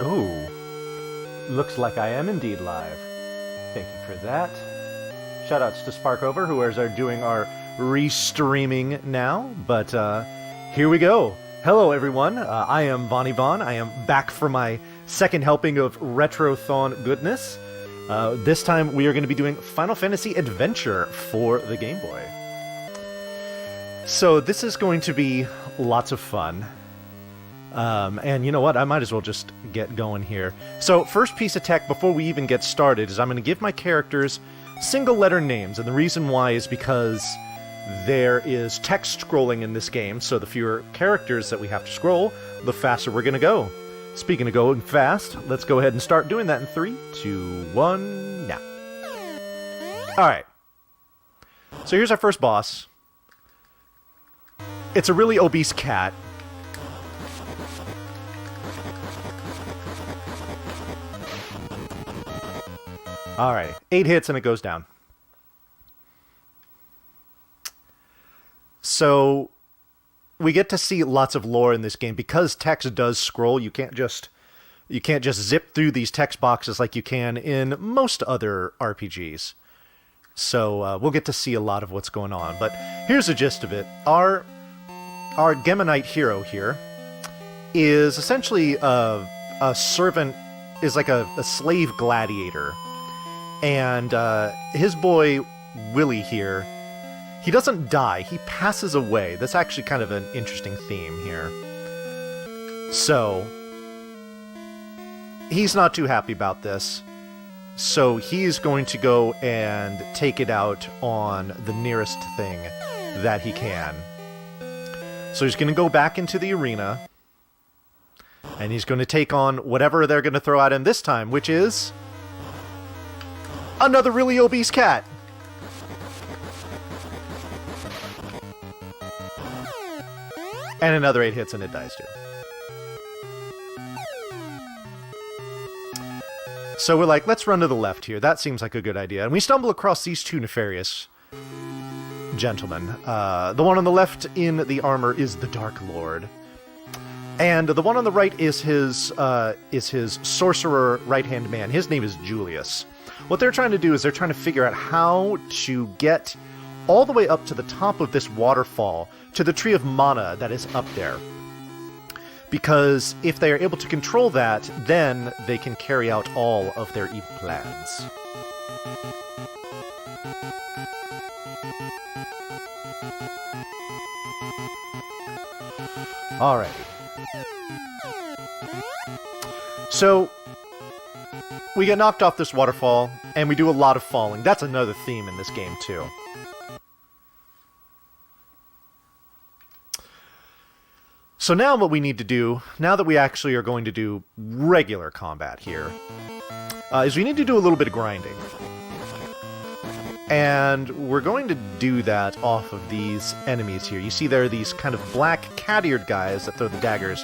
Oh, looks like I am indeed live. Thank you for that. Shoutouts to Sparkover, who are doing our restreaming now. But here we go. Hello, everyone. I am Vonnie Vaughn. I am back for my second helping of Retrothon goodness. This time we are going to be doing Final Fantasy Adventure for the Game Boy. So this is going to be lots of fun. And you know what? I might as well just get going here. So first piece of tech before we even get started is I'm going to give my characters single letter names. And the reason why is because there is text scrolling in this game. So the fewer characters that we have to scroll, the faster we're going to go. Speaking of going fast, let's go ahead and start doing that in 3, 2, 1, now. Alright. So here's our first boss. It's a really obese cat. Alright, 8 hits and it goes down. So we get to see lots of lore in this game. Because text does scroll, you can't just zip through these text boxes like you can in most other RPGs. So we'll get to see a lot of what's going on. But here's the gist of it. Our Geminite hero here is essentially a servant, is like a slave gladiator. And his boy, Willie here, he doesn't die, he passes away. That's actually kind of an interesting theme here. So, he's not too happy about this. So he's going to go and take it out on the nearest thing that he can. So he's going to go back into the arena. And he's going to take on whatever they're going to throw at him this time, which is another really obese cat. And another 8 hits and it dies too. So we're like, let's run to the left here. That seems like a good idea. And we stumble across these two nefarious gentlemen. The one on the left in the armor is the Dark Lord. And the one on the right is his sorcerer right-hand man. His name is Julius. What they're trying to do is they're trying to figure out how to get all the way up to the top of this waterfall, to the Tree of Mana that is up there. Because if they are able to control that, then they can carry out all of their evil plans. Alright. So we get knocked off this waterfall, and we do a lot of falling. That's another theme in this game, too. So now what we need to do, now that we actually are going to do regular combat here, is we need to do a little bit of grinding. And we're going to do that off of these enemies here. You see there are these kind of black cat-eared guys that throw the daggers,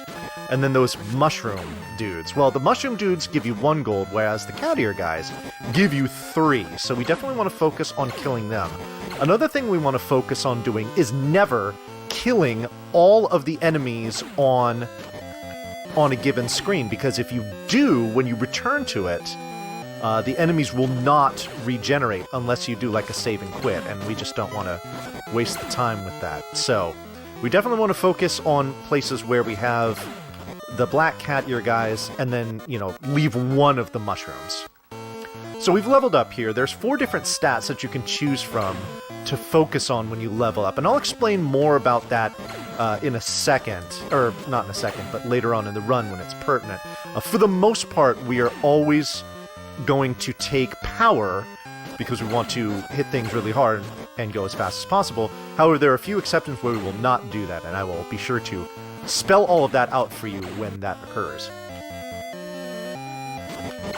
and then those mushroom dudes. Well, the mushroom dudes give you 1 gold, whereas the cat-ear guys give you 3. So we definitely want to focus on killing them. Another thing we want to focus on doing is never killing all of the enemies on a given screen, because if you do, when you return to it, the enemies will not regenerate unless you do like a save and quit, and we just don't want to waste the time with that. So we definitely want to focus on places where we have the black cat ear guys, and then, you know, leave one of the mushrooms. So we've leveled up here. There's 4 different stats that you can choose from to focus on when you level up, and I'll explain more about that in a second, or not in a second, but later on in the run when it's pertinent. For the most part, we are always going to take power because we want to hit things really hard and go as fast as possible. However, there are a few exceptions where we will not do that, and I will be sure to spell all of that out for you when that occurs.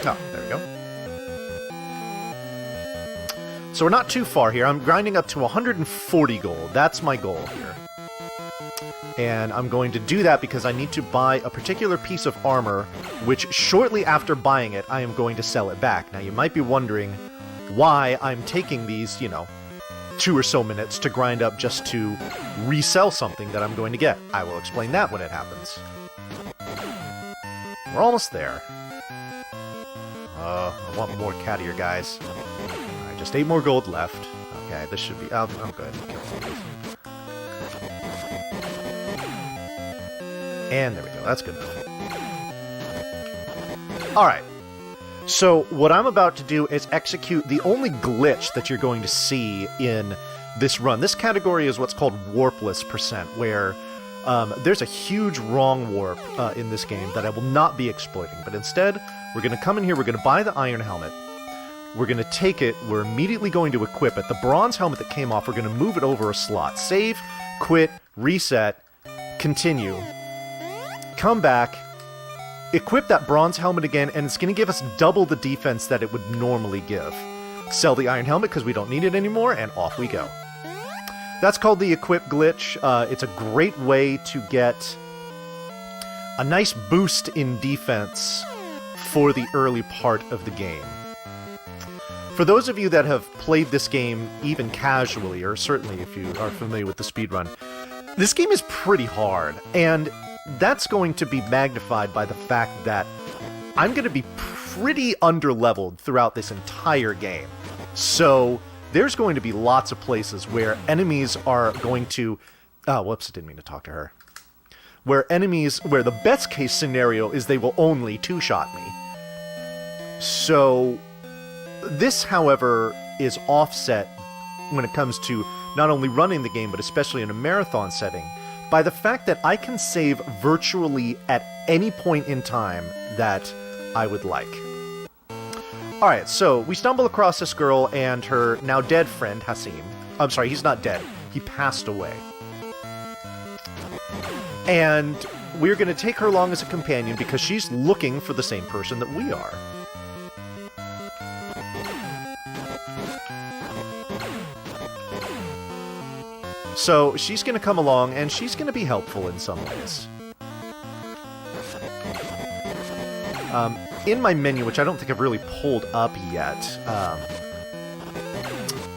Oh, there we go. So we're not too far here. I'm grinding up to 140 gold. That's my goal here. And I'm going to do that because I need to buy a particular piece of armor, which shortly after buying it, I am going to sell it back. Now, you might be wondering why I'm taking these, 2 or so minutes to grind up just to resell something that I'm going to get. I will explain that when it happens. We're almost there. I want more cat ear guys. Alright, just 8 more gold left. Okay, this should be... I'm good. And there we go. That's good enough. Alright. So, what I'm about to do is execute the only glitch that you're going to see in this run. This category is what's called warpless percent, where there's a huge wrong warp in this game that I will not be exploiting, but instead, we're going to come in here, we're going to buy the iron helmet, we're going to take it, we're immediately going to equip it. The bronze helmet that came off, we're going to move it over a slot. Save, quit, reset, continue, come back, equip that bronze helmet again, and it's going to give us double the defense that it would normally give. Sell the iron helmet because we don't need it anymore, and off we go. That's called the equip glitch. It's a great way to get a nice boost in defense for the early part of the game. For those of you that have played this game even casually, or certainly if you are familiar with the speedrun, this game is pretty hard, and that's going to be magnified by the fact that I'm going to be pretty underleveled throughout this entire game. So there's going to be lots of places where enemies are going to... Oh, whoops, I didn't mean to talk to her. Where the best case scenario is they will only two-shot me. So this, however, is offset when it comes to not only running the game, but especially in a marathon setting, by the fact that I can save virtually at any point in time that I would like. Alright, so we stumble across this girl and her now dead friend, Hasim. I'm sorry, he's not dead. He passed away. And we're going to take her along as a companion because she's looking for the same person that we are. So she's going to come along, and she's going to be helpful in some ways. In my menu, which I don't think I've really pulled up yet,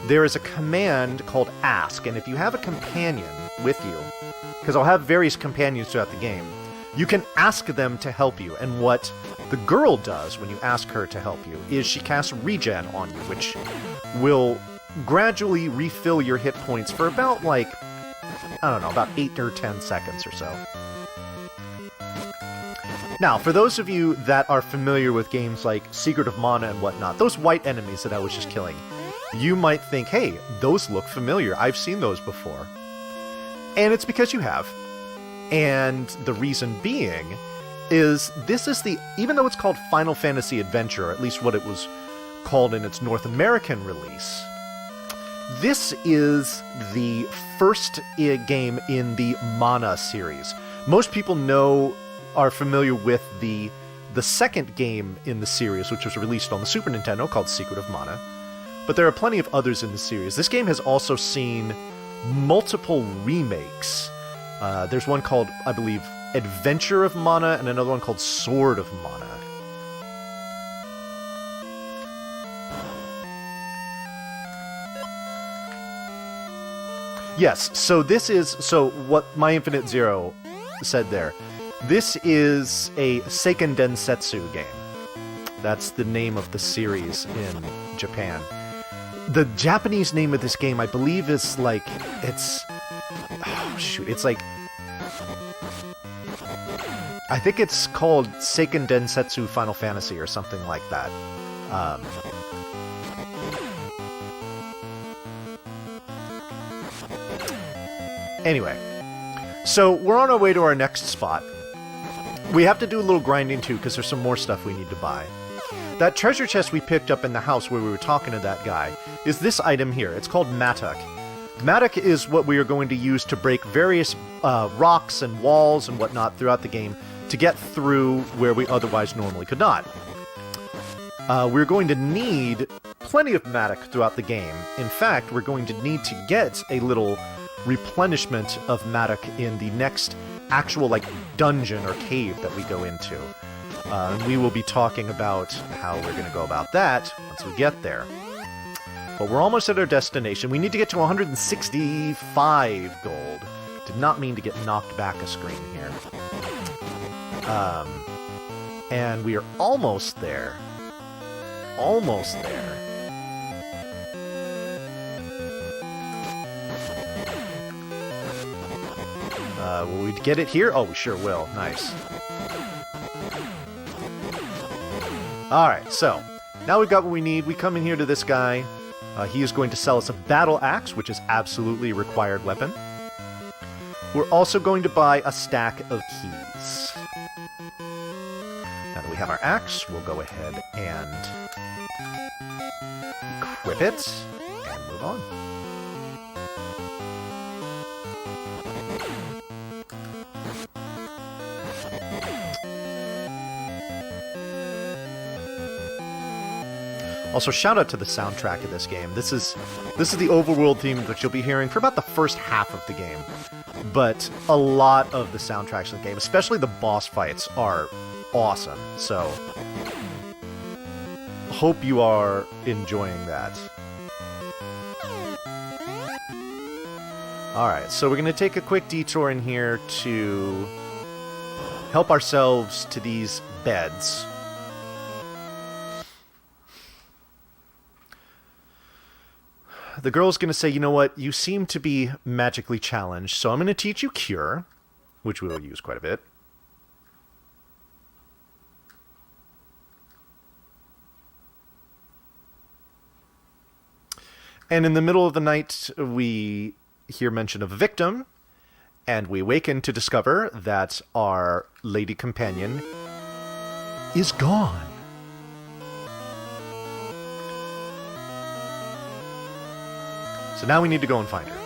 there is a command called Ask, and if you have a companion with you, because I'll have various companions throughout the game, you can ask them to help you, and what the girl does when you ask her to help you is she casts Regen on you, which will gradually refill your hit points for about, like, I don't know, about 8 or 10 seconds or so. Now, for those of you that are familiar with games like Secret of Mana and whatnot, those white enemies that I was just killing, you might think, hey, those look familiar. I've seen those before. And it's because you have. And the reason being is this is the, even though it's called Final Fantasy Adventure, or at least what it was called in its North American release, this is the first game in the Mana series. Most people are familiar with the second game in the series, which was released on the Super Nintendo, called Secret of Mana. But there are plenty of others in the series. This game has also seen multiple remakes. There's one called, I believe, Adventure of Mana, and another one called Sword of Mana. Yes, so what My Infinite Zero said there. This is a Seiken Densetsu game. That's the name of the series in Japan. The Japanese name of this game, I believe, is like, it's like, I think it's called Seiken Densetsu Final Fantasy or something like that. Anyway, so we're on our way to our next spot. We have to do a little grinding too, because there's some more stuff we need to buy. That treasure chest we picked up in the house where we were talking to that guy is this item here. It's called Matuk. Matuk is what we are going to use to break various rocks and walls and whatnot throughout the game to get through where we otherwise normally could not. We're going to need plenty of Matuk throughout the game. In fact, we're going to need to get a little replenishment of Matuk in the next actual, like, dungeon or cave that we go into. We will be talking about how we're going to go about that once we get there. But we're almost at our destination. We need to get to 165 gold. Did not mean to get knocked back a screen here. And we are almost there. Almost there. Will we get it here? Oh, we sure will. Nice. Alright, so now we've got what we need. We come in here to this guy. He is going to sell us a battle axe, which is absolutely a required weapon. We're also going to buy a stack of keys. Now that we have our axe, we'll go ahead and equip it and move on. Also, shout out to the soundtrack of this game. This is the overworld theme that you'll be hearing for about the first half of the game. But a lot of the soundtracks of the game, especially the boss fights, are awesome. So, hope you are enjoying that. Alright, so we're going to take a quick detour in here to help ourselves to these beds. The girl's going to say, you know what, you seem to be magically challenged, so I'm going to teach you Cure, which we'll use quite a bit. And in the middle of the night, we hear mention of a victim, and we awaken to discover that our lady companion is gone. So now we need to go and find her.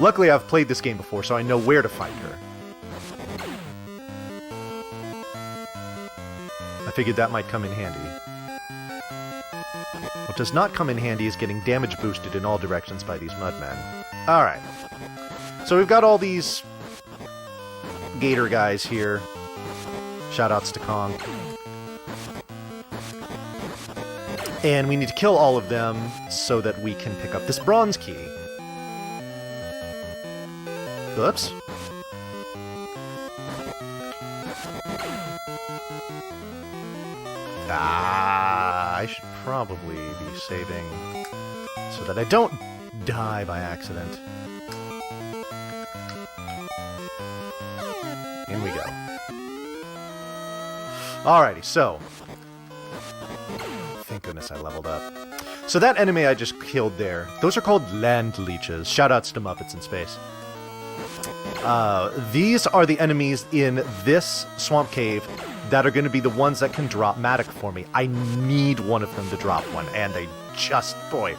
Luckily, I've played this game before, so I know where to find her. I figured that might come in handy. What does not come in handy is getting damage boosted in all directions by these mudmen. Alright. So we've got all these gator guys here. Shoutouts to Kong. And we need to kill all of them so that we can pick up this bronze key. Oops. I should probably be saving so that I don't die by accident. In we go. Alrighty, so thank goodness I leveled up. So that enemy I just killed there, those are called land leeches. Shoutouts to Muppets in Space. These are the enemies in this swamp cave that are going to be the ones that can drop Matic for me. I need one of them to drop one, and they just, boy,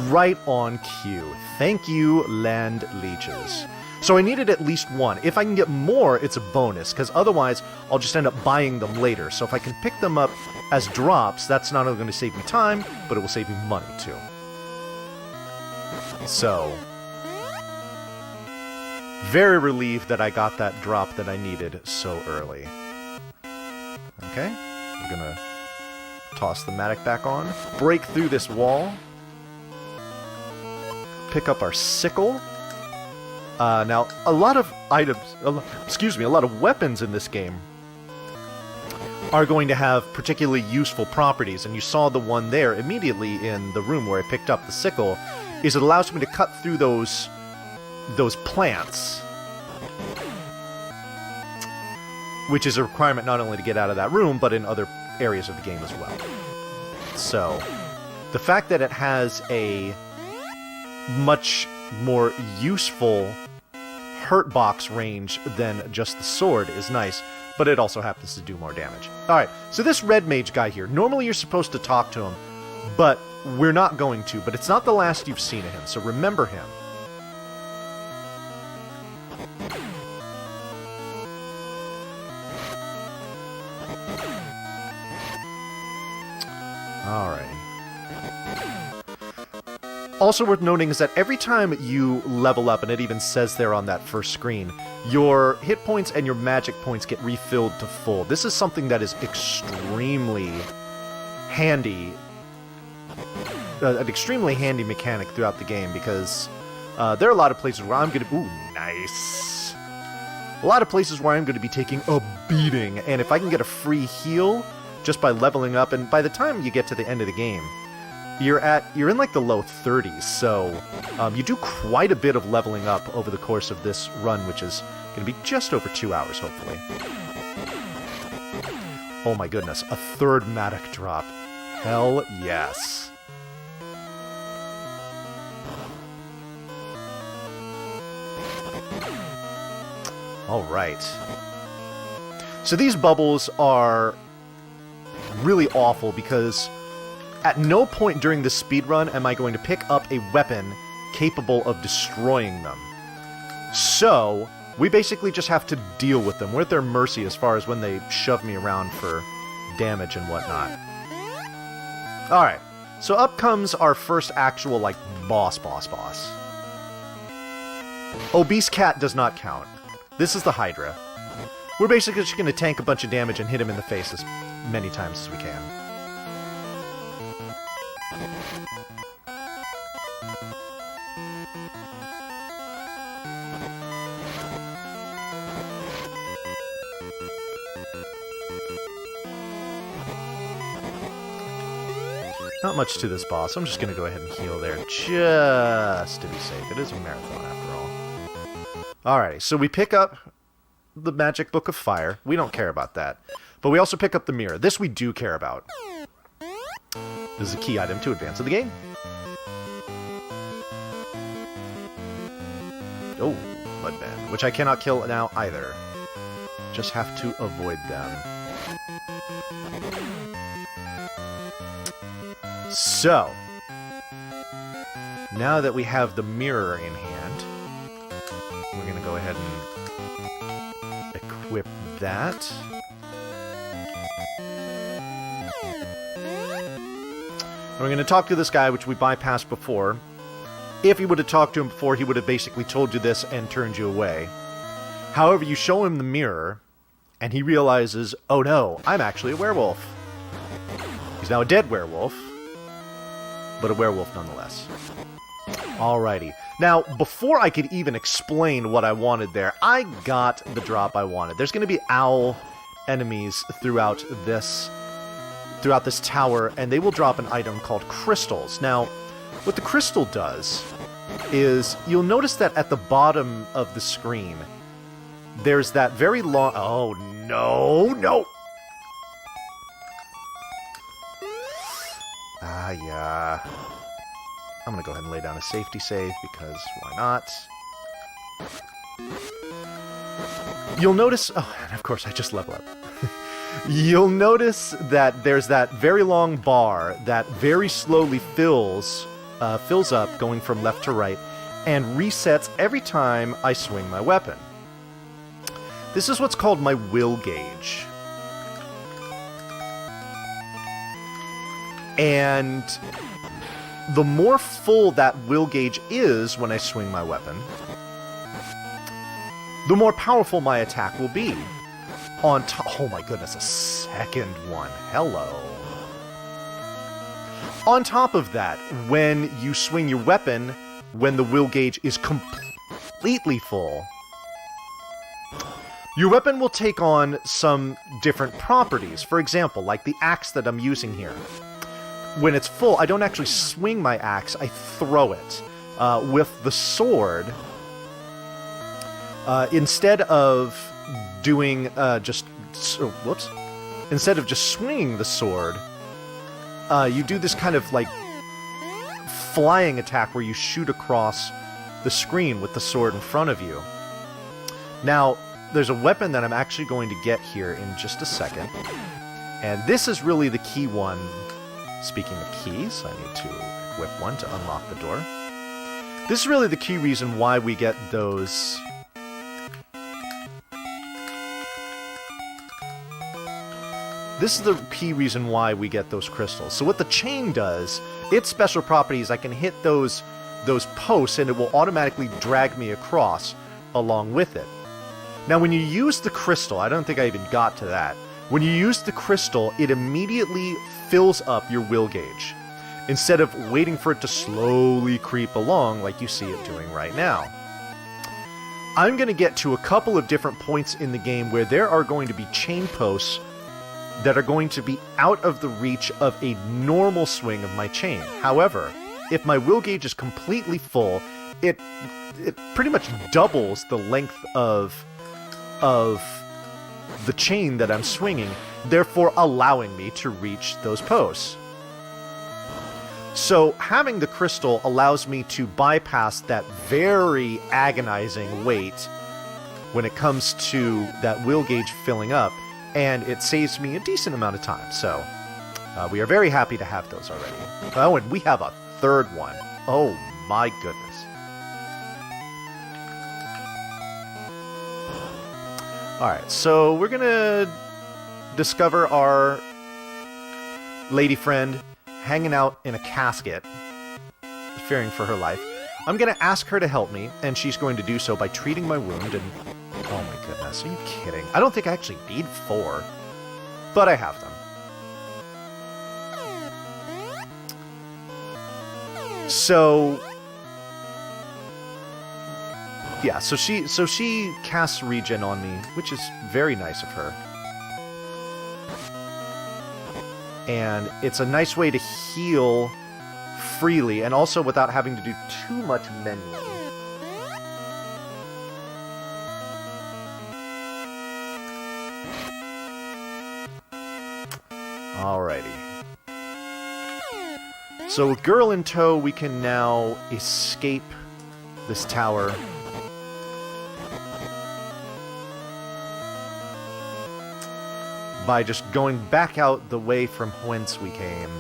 right on cue. Thank you, land leeches. So I needed at least one. If I can get more, it's a bonus, because otherwise I'll just end up buying them later. So if I can pick them up as drops, that's not only going to save me time, but it will save me money too. So, very relieved that I got that drop that I needed so early. Okay, we're going to toss the Matic back on, break through this wall, pick up our sickle. Now, a lot of items, a lot of weapons in this game are going to have particularly useful properties, and you saw the one there immediately in the room where I picked up the sickle, is it allows me to cut through those plants, which is a requirement not only to get out of that room, but in other areas of the game as well. So, the fact that it has a much more useful hurt box range than just the sword is nice, but it also happens to do more damage. Alright, so this red mage guy here, normally you're supposed to talk to him, but we're not going to, but it's not the last you've seen of him, so remember him. Alrighty. Also worth noting is that every time you level up, and it even says there on that first screen, your hit points and your magic points get refilled to full. This is something that is extremely handy, an extremely handy mechanic throughout the game, because there are a lot of places where I'm going to... Ooh, nice! a lot of places where I'm going to be taking a beating, and if I can get a free heal just by leveling up, and by the time you get to the end of the game, you're in like the low 30s, so you do quite a bit of leveling up over the course of this run, which is going to be just over 2 hours, hopefully. Oh my goodness, a third Matic drop. Hell yes. Alright. So these bubbles are really awful because at no point during this speedrun am I going to pick up a weapon capable of destroying them. So, we basically just have to deal with them. We're at their mercy as far as when they shove me around for damage and whatnot. Alright, so up comes our first actual, like, boss. Obese Cat does not count. This is the Hydra. We're basically just going to tank a bunch of damage and hit him in the face as many times as we can. Not much to this boss. I'm just going to go ahead and heal there just to be safe. It is a marathon after all. Alrighty, so we pick up the Magic Book of Fire. We don't care about that. But we also pick up the mirror. This we do care about. This is a key item to advance in the game. Oh, Mudman, which I cannot kill now either. Just have to avoid them. So, now that we have the mirror in hand, we're going to go ahead and equip that. And we're going to talk to this guy, which we bypassed before. If you would have talked to him before, he would have basically told you this and turned you away. However, you show him the mirror, and he realizes, oh no, I'm actually a werewolf. He's now a dead werewolf, but a werewolf nonetheless. Alrighty. Now, before I could even explain what I wanted there, I got the drop I wanted. There's going to be owl enemies throughout this tower, and they will drop an item called crystals. Now, what the crystal does is, you'll notice that at the bottom of the screen, there's that very long... Oh, no! Ah, yeah. I'm gonna go ahead and lay down a safety save, because why not? You'll notice... Oh, and of course, I just level up. You'll notice that there's that very long bar that very slowly fills up, going from left to right, and resets every time I swing my weapon. This is what's called my will gauge. And the more full that will gauge is when I swing my weapon, the more powerful my attack will be. On top... Oh my goodness, a second one. Hello. On top of that, when you swing your weapon, when the will gauge is completely full, your weapon will take on some different properties. For example, like the axe that I'm using here. When it's full, I don't actually swing my axe, I throw it. With the sword, instead of doing instead of just swinging the sword, you do this kind of like flying attack where you shoot across the screen with the sword in front of you. Now, there's a weapon that I'm actually going to get here in just a second, and this is really the key one. Speaking of keys, I need to equip one to unlock the door. This is really the key reason why we get those... This is the key reason why we get those crystals. So what the chain does, its special property is I can hit those posts and it will automatically drag me across along with it. Now when you use the crystal, I don't think I even got to that. When you use the crystal, it immediately fills up your will gauge, instead of waiting for it to slowly creep along like you see it doing right now. I'm going to get to a couple of different points in the game where there are going to be chain posts that are going to be out of the reach of a normal swing of my chain. However, if my will gauge is completely full, it pretty much doubles the length of the chain that I'm swinging, therefore allowing me to reach those posts. So having the crystal allows me to bypass that very agonizing wait when it comes to that will gauge filling up, and it saves me a decent amount of time. So we are very happy to have those already. Oh, and we have a third one. Oh my goodness. Alright, so we're gonna discover our lady friend hanging out in a casket, fearing for her life. I'm gonna ask her to help me, and she's going to do so by treating my wound, and... oh my goodness, are you kidding? I don't think I actually need 4, but I have them. So... yeah, so she casts regen on me, which is very nice of her. And it's a nice way to heal freely, and also without having to do too much menuing. Alrighty. So with girl in tow, we can now escape this tower. By just going back out the way from whence we came.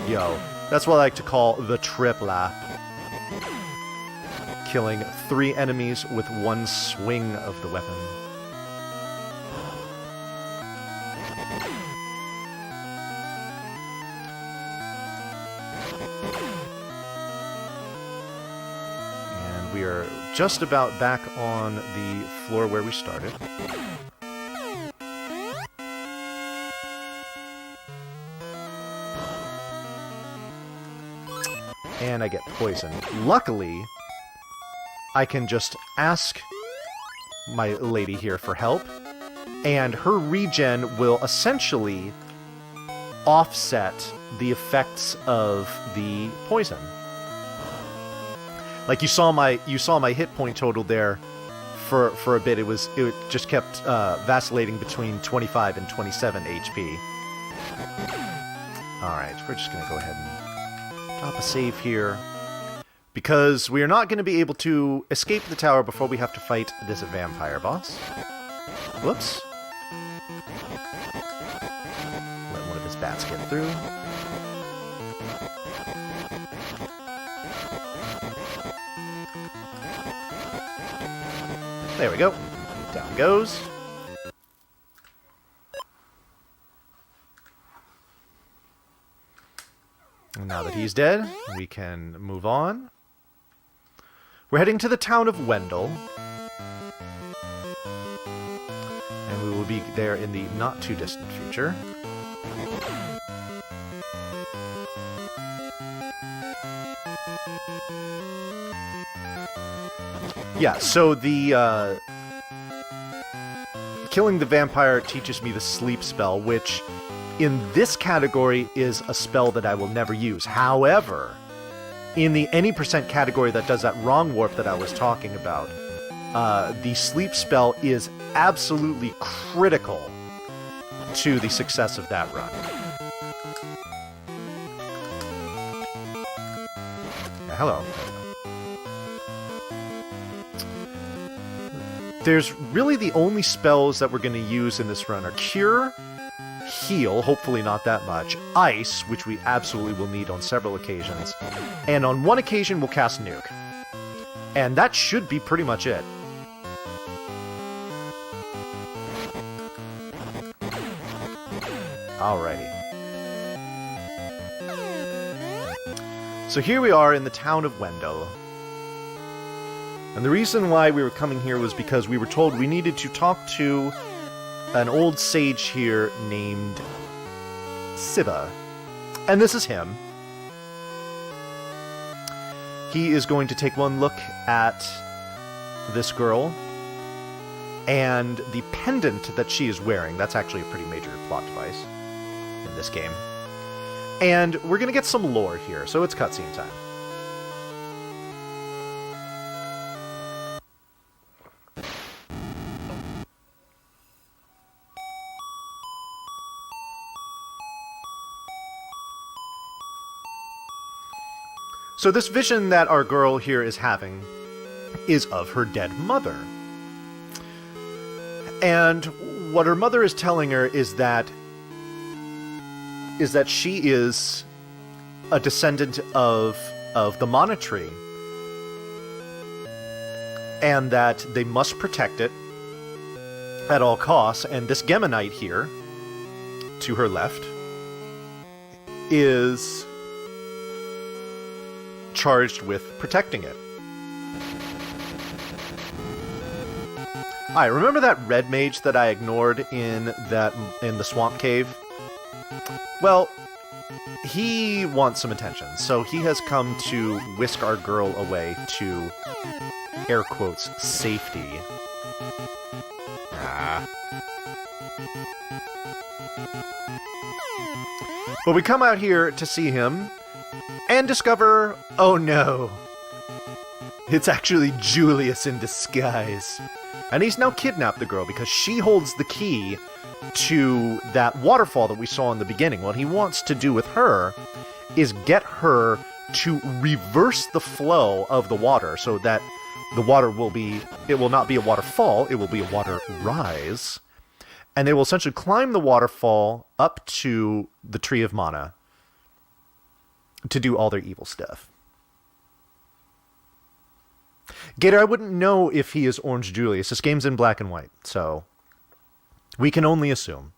Yo, that's what I like to call the tripla. Killing 3 enemies with 1 swing of the weapon. And we are just about back on the floor where we started. And I get poisoned. Luckily, I can just ask my lady here for help, and her regen will essentially offset the effects of the poison. Like you saw my hit point total there for a bit. It just kept vacillating between 25 and 27 HP. All right, we're just gonna go ahead and drop a save here, because we are not going to be able to escape the tower before we have to fight this vampire boss. Whoops. Let one of his bats get through. There we go. Down goes. And now that he's dead, we can move on. We're heading to the town of Wendell. And we will be there in the not-too-distant future. Yeah, so the, killing the vampire teaches me the sleep spell, which... in this category is a spell that I will never use. However, in the any percent category that does that wrong warp that I was talking about, the sleep spell is absolutely critical to the success of that run. Yeah, hello. There's really the only spells that we're going to use in this run are Cure, Heal, hopefully not that much, Ice, which we absolutely will need on several occasions, and on one occasion we'll cast Nuke. And that should be pretty much it. Alrighty. So here we are in the town of Wendell. And the reason why we were coming here was because we were told we needed to talk to an old sage here named Siva. And this is him. He is going to take one look at this girl and the pendant that she is wearing. That's actually a pretty major plot device in this game. And we're going to get some lore here, so it's cutscene time. So this vision that our girl here is having is of her dead mother. And what her mother is telling her is that she is a descendant of the Mana Tree, and that they must protect it at all costs. And this Geminite here, to her left, is charged with protecting it. Alright, remember that red mage that I ignored in the swamp cave? Well, he wants some attention, so he has come to whisk our girl away to, air quotes, safety. But we come out here to see him and discover, oh no, it's actually Julius in disguise. And he's now kidnapped the girl because she holds the key to that waterfall that we saw in the beginning. What he wants to do with her is get her to reverse the flow of the water so that the water will not be a waterfall, it will be a water rise. And they will essentially climb the waterfall up to the Tree of Mana to do all their evil stuff. Gator, I wouldn't know if he is Orange Julius. This game's in black and white, so we can only assume.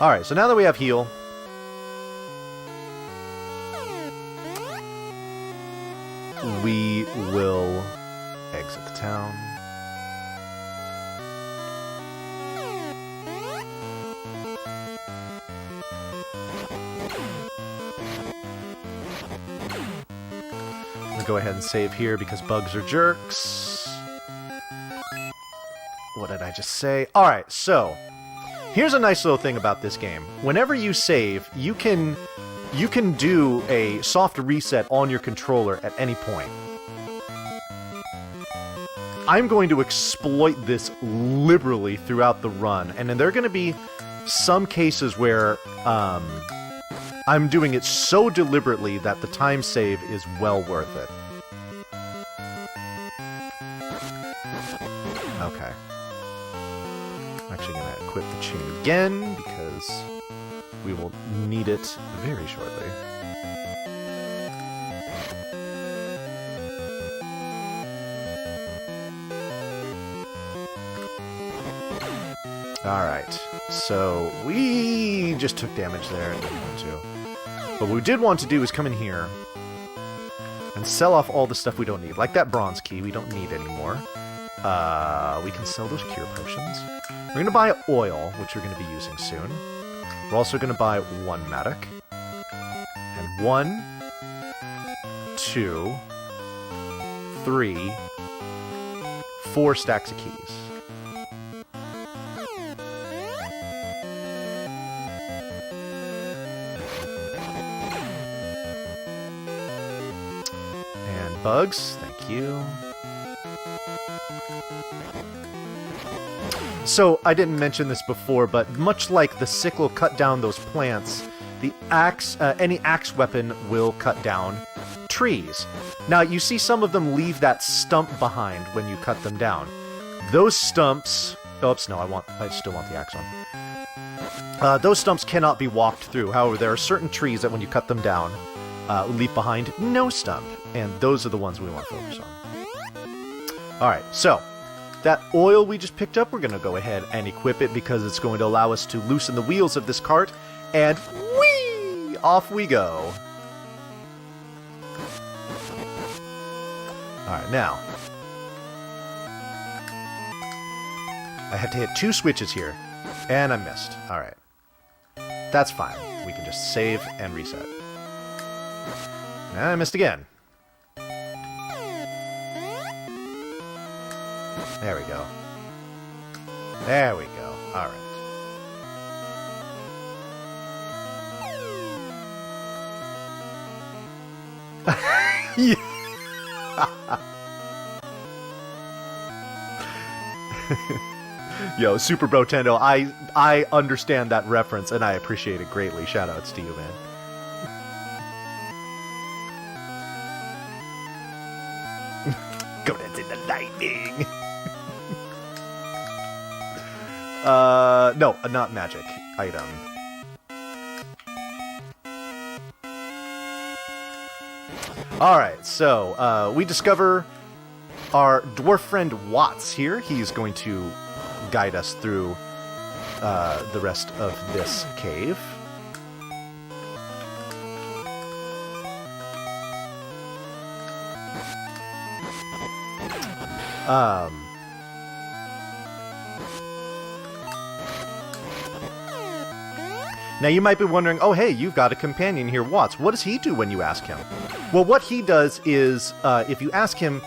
Alright, so now that we have heal, we will exit the town. Go ahead and save here because bugs are jerks. What did I just say? Alright, so here's a nice little thing about this game. Whenever you save, you can do a soft reset on your controller at any point. I'm going to exploit this liberally throughout the run, and then there are going to be some cases where I'm doing it so deliberately that the time save is well worth it. Okay. I'm actually going to equip the chain again, because we will need it very shortly. Alright, so we just took damage there. Didn't want to. But what we did want to do is come in here and sell off all the stuff we don't need. Like that bronze key, we don't need anymore. We can sell those cure potions. We're going to buy oil, which we're going to be using soon. We're also going to buy one Matic. And 1, 2, 3, 4 stacks of keys. And bugs, thank you. So, I didn't mention this before, but much like the sickle cut down those plants, the axe, any axe weapon will cut down trees. Now, you see some of them leave that stump behind when you cut them down. Those stumps... Oops, no, I still want the axe on. Those stumps cannot be walked through. However, there are certain trees that when you cut them down, leave behind no stump. And those are the ones we want to focus on. Alright, so... that oil we just picked up, we're going to go ahead and equip it because it's going to allow us to loosen the wheels of this cart, and whee! Off we go. Alright, now. I have to hit 2 switches here, and I missed. Alright. That's fine. We can just save and reset. And I missed again. There we go. There we go. All right. Yo, Super Brotendo, I understand that reference and I appreciate it greatly. Shoutouts to you, man. Go dance in the lightning. No, not magic item. Alright, so, we discover our dwarf friend Watts here. He's going to guide us through the rest of this cave. Now you might be wondering, oh hey, you've got a companion here, Watts. What does he do when you ask him? Well, what he does is, if you ask him,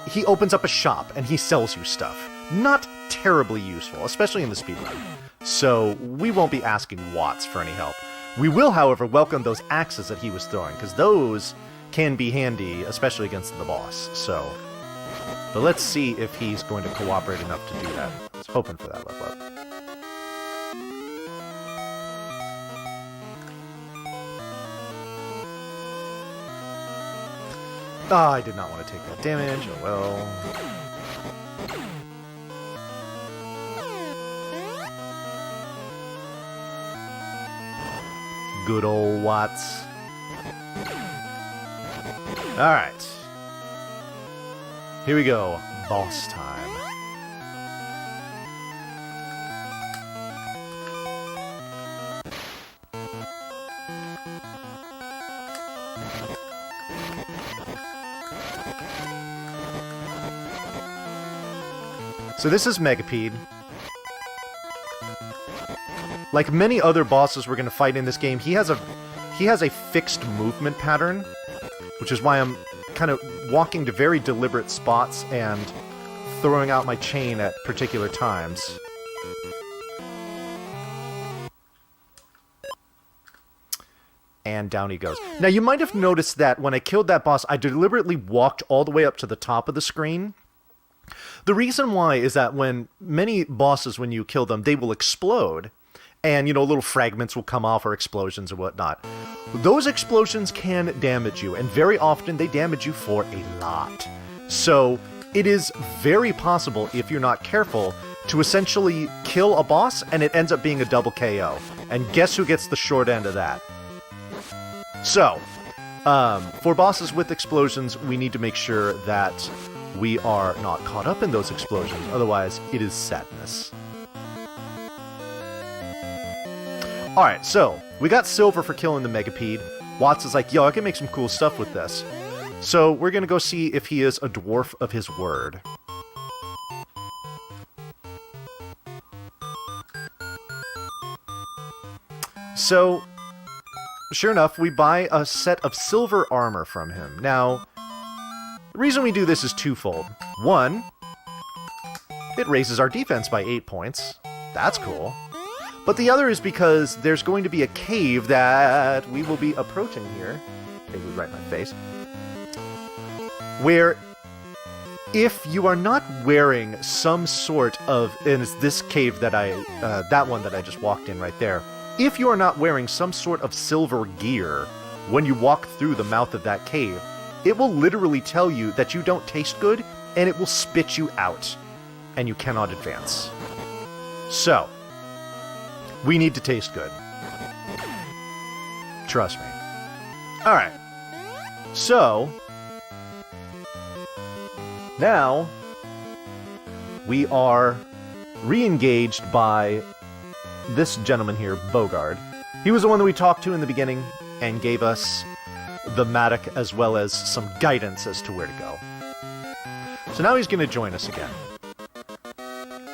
he opens up a shop and he sells you stuff. Not terribly useful, especially in the speedrun. So we won't be asking Watts for any help. We will, however, welcome those axes that he was throwing, because those can be handy, especially against the boss. So, but let's see if he's going to cooperate enough to do that. I was hoping for that level up. Ah, I did not want to take that damage. Oh well. Good old Watts. Alright. Here we go. Boss time. So this is Megapede. Like many other bosses we're going to fight in this game, he has a fixed movement pattern, which is why I'm kind of walking to very deliberate spots and throwing out my chain at particular times. And down he goes. Now you might have noticed that when I killed that boss, I deliberately walked all the way up to the top of the screen. The reason why is that when many bosses, when you kill them, they will explode. And, you know, little fragments will come off or explosions or whatnot. Those explosions can damage you, and very often they damage you for a lot. So it is very possible, if you're not careful, to essentially kill a boss and it ends up being a double KO. And guess who gets the short end of that? So, for bosses with explosions, we need to make sure that we are not caught up in those explosions, otherwise it is sadness. Alright, so, we got silver for killing the Megapede. Watts is like, yo, I can make some cool stuff with this. So, we're gonna go see if he is a dwarf of his word. So, sure enough, we buy a set of silver armor from him. Now, the reason we do this is twofold. One, it raises our defense by 8 points. That's cool. But the other is because there's going to be a cave that we will be approaching here. Maybe right in my face. Where, if you are not wearing some sort of... And it's this cave that that one that I just walked in right there. If you are not wearing some sort of silver gear when you walk through the mouth of that cave, it will literally tell you that you don't taste good, and it will spit you out, and you cannot advance. So, we need to taste good. Trust me. Alright. So, now, we are re-engaged by this gentleman here, Bogard. He was the one that we talked to in the beginning, and gave us the Matic as well as some guidance as to where to go. So now he's going to join us again.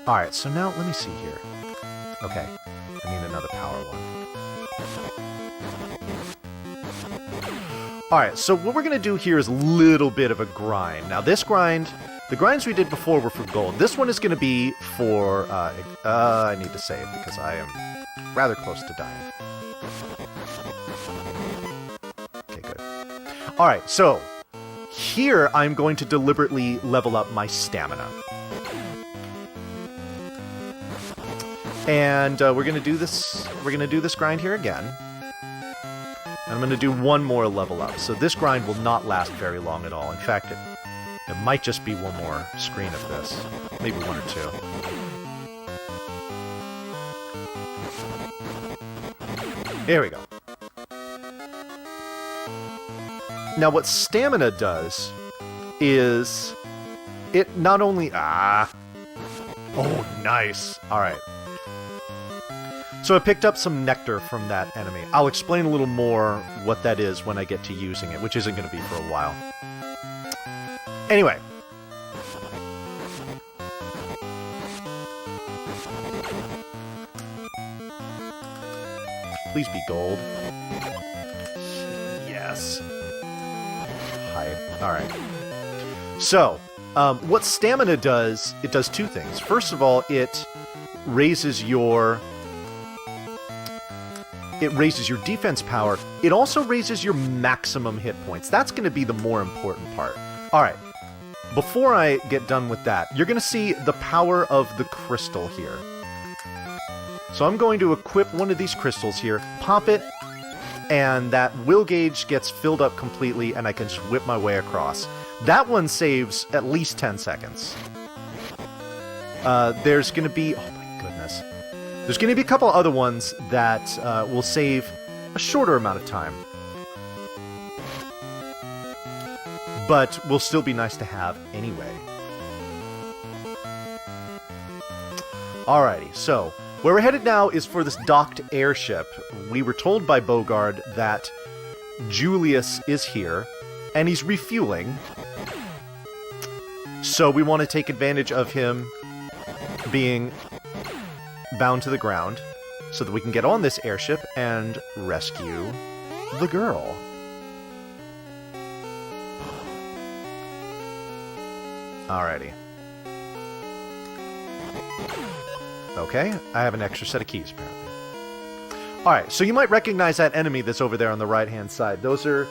Alright, so now let me see here. Okay, I need another power one. Alright, so what we're going to do here is a little bit of a grind. Now this grind, the grinds we did before were for gold. This one is going to be for, I need to save because I am rather close to dying. Okay, good. Alright, so here I'm going to deliberately level up my stamina. And we're going to do this grind here again. And I'm going to do one more level up. So this grind will not last very long at all. In fact, it might just be one more screen of this. Maybe one or two. There we go. Now what stamina does is it not only... Oh, nice. Alright. So I picked up some nectar from that enemy. I'll explain a little more what that is when I get to using it, which isn't going to be for a while. Anyway. Please be gold. Yes. Hi. Alright. So, what stamina does, it does two things. First of all, it raises your defense power. It also raises your maximum hit points. That's going to be the more important part. Alright, before I get done with that, you're going to see the power of the crystal here. So I'm going to equip one of these crystals here, pop it, and that will gauge gets filled up completely, and I can just whip my way across. That one saves at least 10 seconds. There's going to be... Oh my goodness. There's going to be a couple other ones that will save a shorter amount of time. But will still be nice to have anyway. Alrighty, so where we're headed now is for this docked airship. We were told by Bogard that Julius is here, and he's refueling. So we want to take advantage of him being bound to the ground so that we can get on this airship and rescue the girl. Alrighty. Okay, I have an extra set of keys, apparently. Alright, so you might recognize that enemy that's over there on the right-hand side. Those are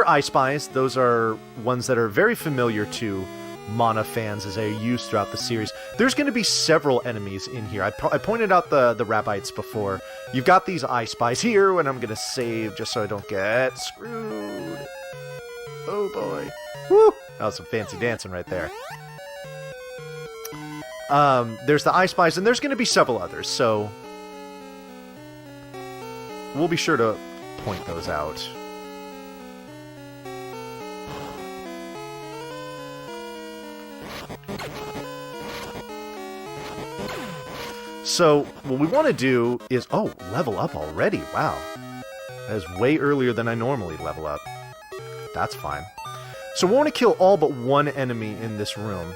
I Spies. Those are ones that are very familiar to Mana fans as they use throughout the series. There's going to be several enemies in here. I pointed out the Rabbites before. You've got these I Spies here, and I'm going to save just so I don't get screwed. Oh boy. Woo! That was some fancy dancing right there. There's the I Spies, and there's going to be several others, so we'll be sure to point those out. So, what we want to do is... Oh, level up already. Wow. That is way earlier than I normally level up. That's fine. So we want to kill all but one enemy in this room.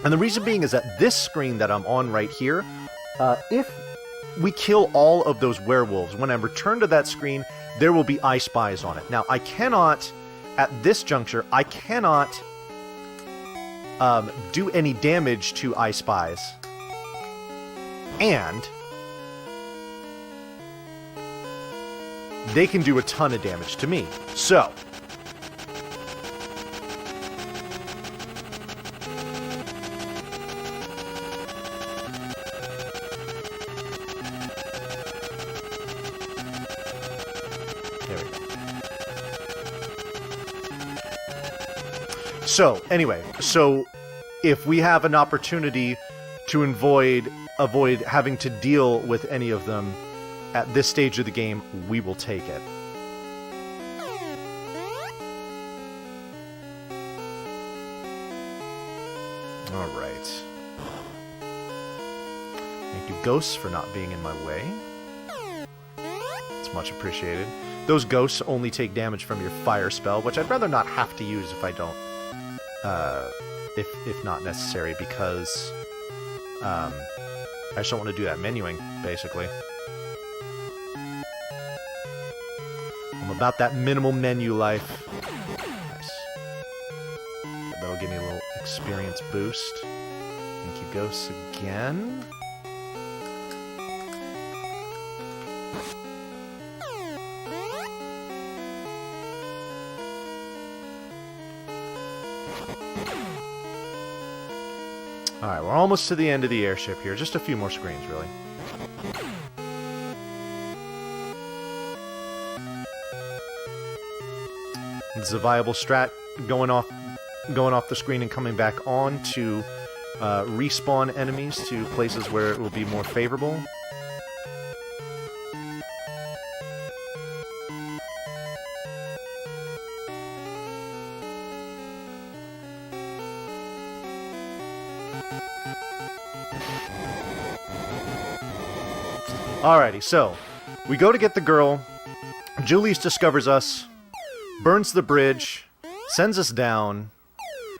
And the reason being is that this screen that I'm on right here, if we kill all of those werewolves, when I return to that screen, there will be I Spies on it. Now, I cannot, at this juncture, I cannot do any damage to I Spies. And they can do a ton of damage to me. So there we go. So anyway, so if we have an opportunity to avoid having to deal with any of them at this stage of the game, we will take it. Alright. Thank you, ghosts, for not being in my way. It's much appreciated. Those ghosts only take damage from your fire spell, which I'd rather not have to use if I don't... if not necessary, because... I just don't want to do that menuing, basically. about that minimal menu life. Nice. That'll give me a little experience boost. Thank you, ghosts, again. Alright, we're almost to the end of the airship here. Just a few more screens, really. This is a viable strat, going off the screen and coming back on to respawn enemies to places where it will be more favorable. Alrighty, so we go to get the girl. Julius discovers us, burns the bridge, sends us down,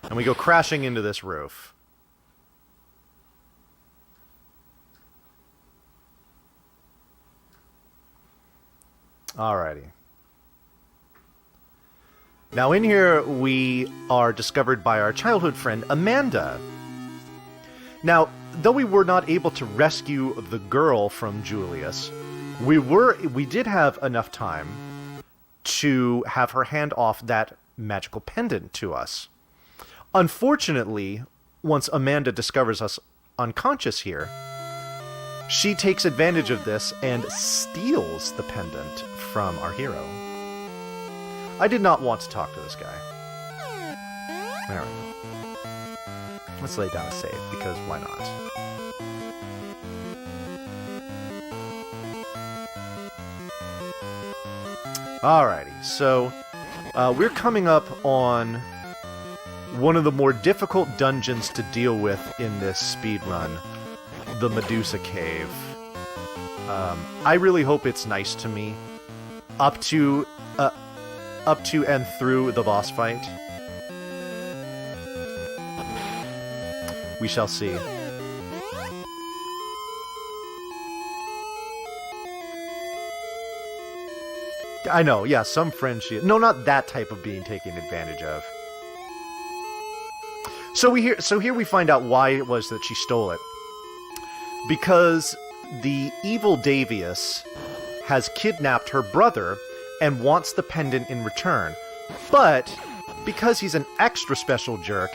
and we go crashing into this roof. Alrighty. Now in here we are discovered by our childhood friend Amanda. Now, though we were not able to rescue the girl from Julius, we did have enough time to have her hand off that magical pendant to us. Unfortunately, once Amanda discovers us unconscious here, she takes advantage of this and steals the pendant from our hero. I did not want to talk to this guy. There we go. Let's lay down a save, because why not? Alrighty, so we're coming up on one of the more difficult dungeons to deal with in this speedrun, the Medusa Cave. I really hope it's nice to me up to and through the boss fight. We shall see. I know, yeah, some friendship. No, not that type of being taken advantage of. So here we find out why it was that she stole it. Because the evil Davius has kidnapped her brother and wants the pendant in return. But because he's an extra special jerk,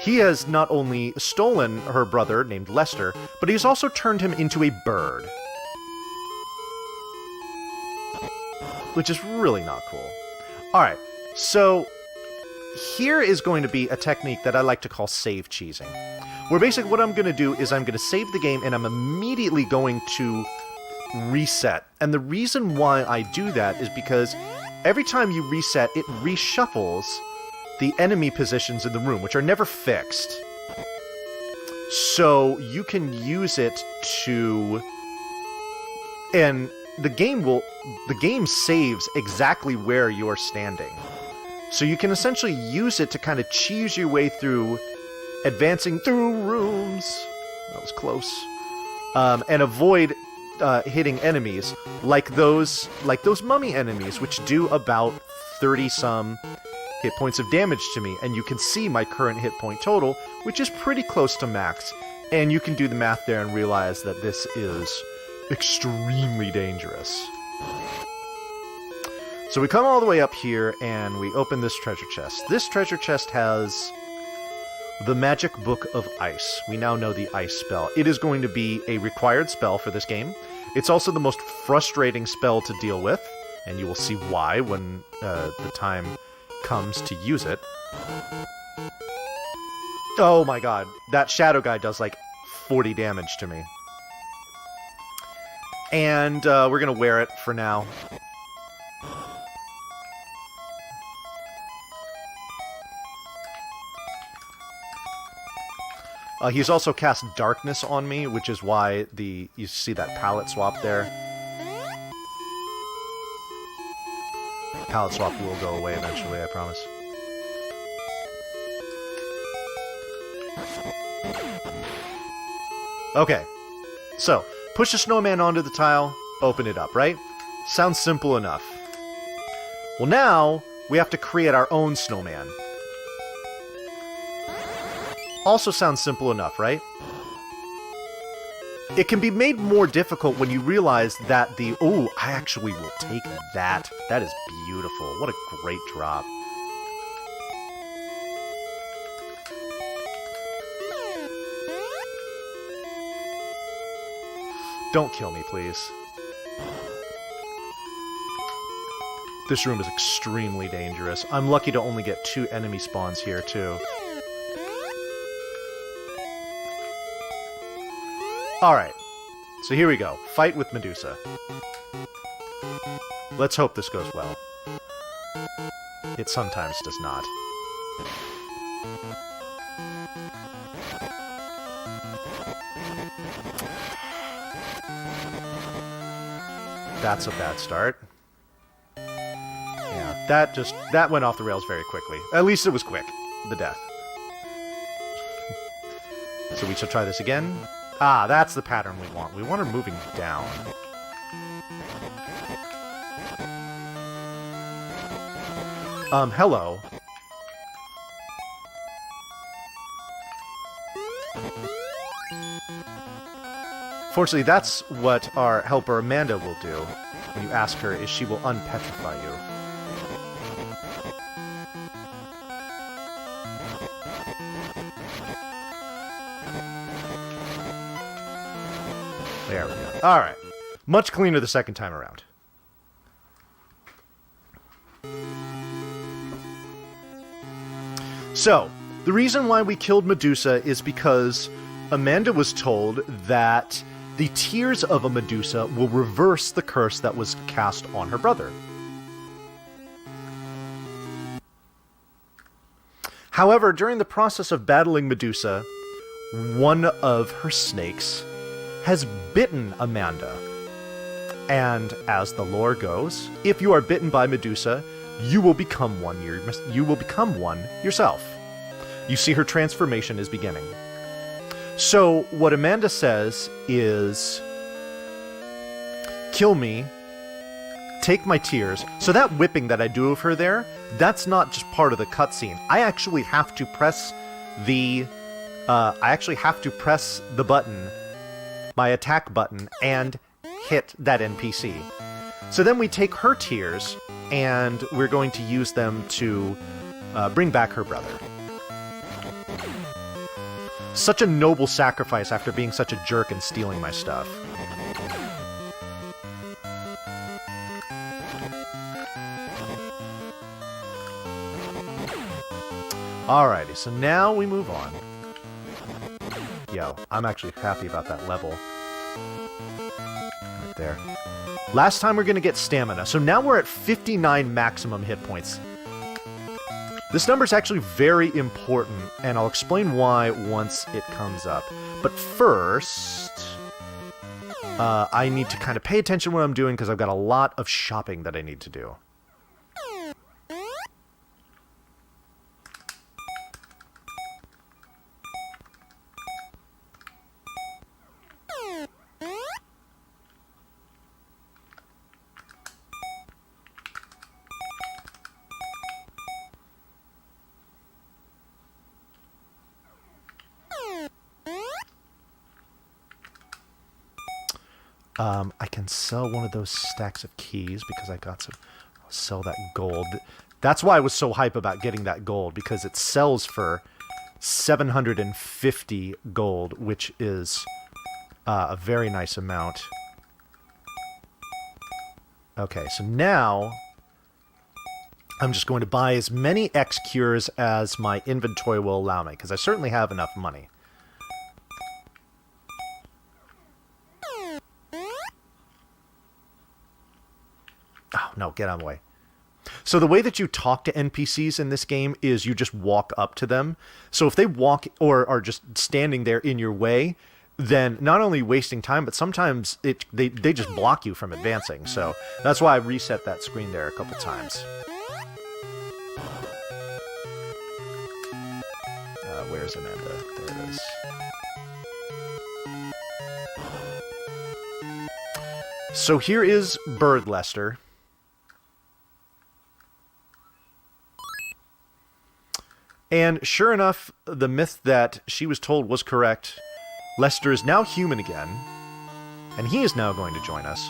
he has not only stolen her brother, named Lester, but he's also turned him into a bird. Which is really not cool. Alright, so here is going to be a technique that I like to call save cheesing. Where basically what I'm going to do is I'm going to save the game and I'm immediately going to reset. And the reason why I do that is because every time you reset, it reshuffles the enemy positions in the room, which are never fixed. So you can use it to... And the game saves exactly where you're standing. So you can essentially use it to kind of cheese your way through advancing through rooms. That was close. And avoid hitting enemies like those mummy enemies, which do about 30-some hit points of damage to me, and you can see my current hit point total, which is pretty close to max, and you can do the math there and realize that this is extremely dangerous. So we come all the way up here, and we open this treasure chest. This treasure chest has the Magic Book of Ice. We now know the Ice spell. It is going to be a required spell for this game. It's also the most frustrating spell to deal with, and you will see why when the time comes to use it. Oh my god, that shadow guy does like 40 damage to me. And we're gonna wear it for now. He's also cast Darkness on me, which is why you see that palette swap there. Palette swap will go away eventually, I promise. Okay, so push the snowman onto the tile, open it up, right? Sounds simple enough. Well, now we have to create our own snowman. Also sounds simple enough, right? It can be made more difficult when you realize that the... Oh, I actually will take that. That is beautiful. What a great drop. Don't kill me, please. This room is extremely dangerous. I'm lucky to only get 2 enemy spawns here, too. Alright, so here we go. Fight with Medusa. Let's hope this goes well. It sometimes does not. That's a bad start. Yeah, that went off the rails very quickly. At least it was quick. The death. So we shall try this again. Ah, that's the pattern we want. We want her moving down. Hello. Fortunately, that's what our helper Amanda will do when you ask her if she will unpetrify you. There we go. Alright. Much cleaner the second time around. So, the reason why we killed Medusa is because Amanda was told that the tears of a Medusa will reverse the curse that was cast on her brother. However, during the process of battling Medusa, one of her snakes has bitten Amanda. And as the lore goes, if you are bitten by Medusa, you will become one yourself. You see her transformation is beginning. So what Amanda says is, kill me, take my tears. So that whipping that I do of her there, that's not just part of the cutscene. I actually have to press the button, my attack button, and hit that NPC. So then we take her tears, and we're going to use them to bring back her brother. Such a noble sacrifice after being such a jerk and stealing my stuff. Alrighty, so now we move on. Yo, I'm actually happy about that level. Right there. Last time we're going to get stamina, so now we're at 59 maximum hit points. This number is actually very important, and I'll explain why once it comes up. But first, I need to kind of pay attention to what I'm doing because I've got a lot of shopping that I need to do. I can sell one of those stacks of keys because I got some... I'll sell that gold. That's why I was so hype about getting that gold, because it sells for 750 gold, which is a very nice amount. Okay, so now I'm just going to buy as many X cures as my inventory will allow me, because I certainly have enough money. Oh, no, get out of the way. So the way that you talk to NPCs in this game is you just walk up to them. So if they walk or are just standing there in your way, then not only wasting time, but sometimes they just block you from advancing. So that's why I reset that screen there a couple times. Where's Amanda? There it is. So here is Berglester. And sure enough, the myth that she was told was correct. Lester is now human again, and he is now going to join us.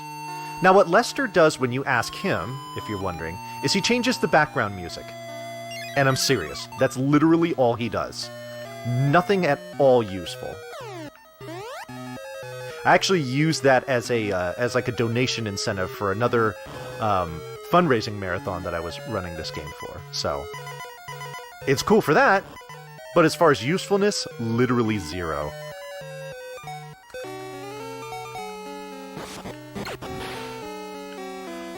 Now, what Lester does when you ask him, if you're wondering, is he changes the background music. And I'm serious. That's literally all he does. Nothing at all useful. I actually used that as like a donation incentive for another fundraising marathon that I was running this game for. So, it's cool for that, but as far as usefulness, literally zero.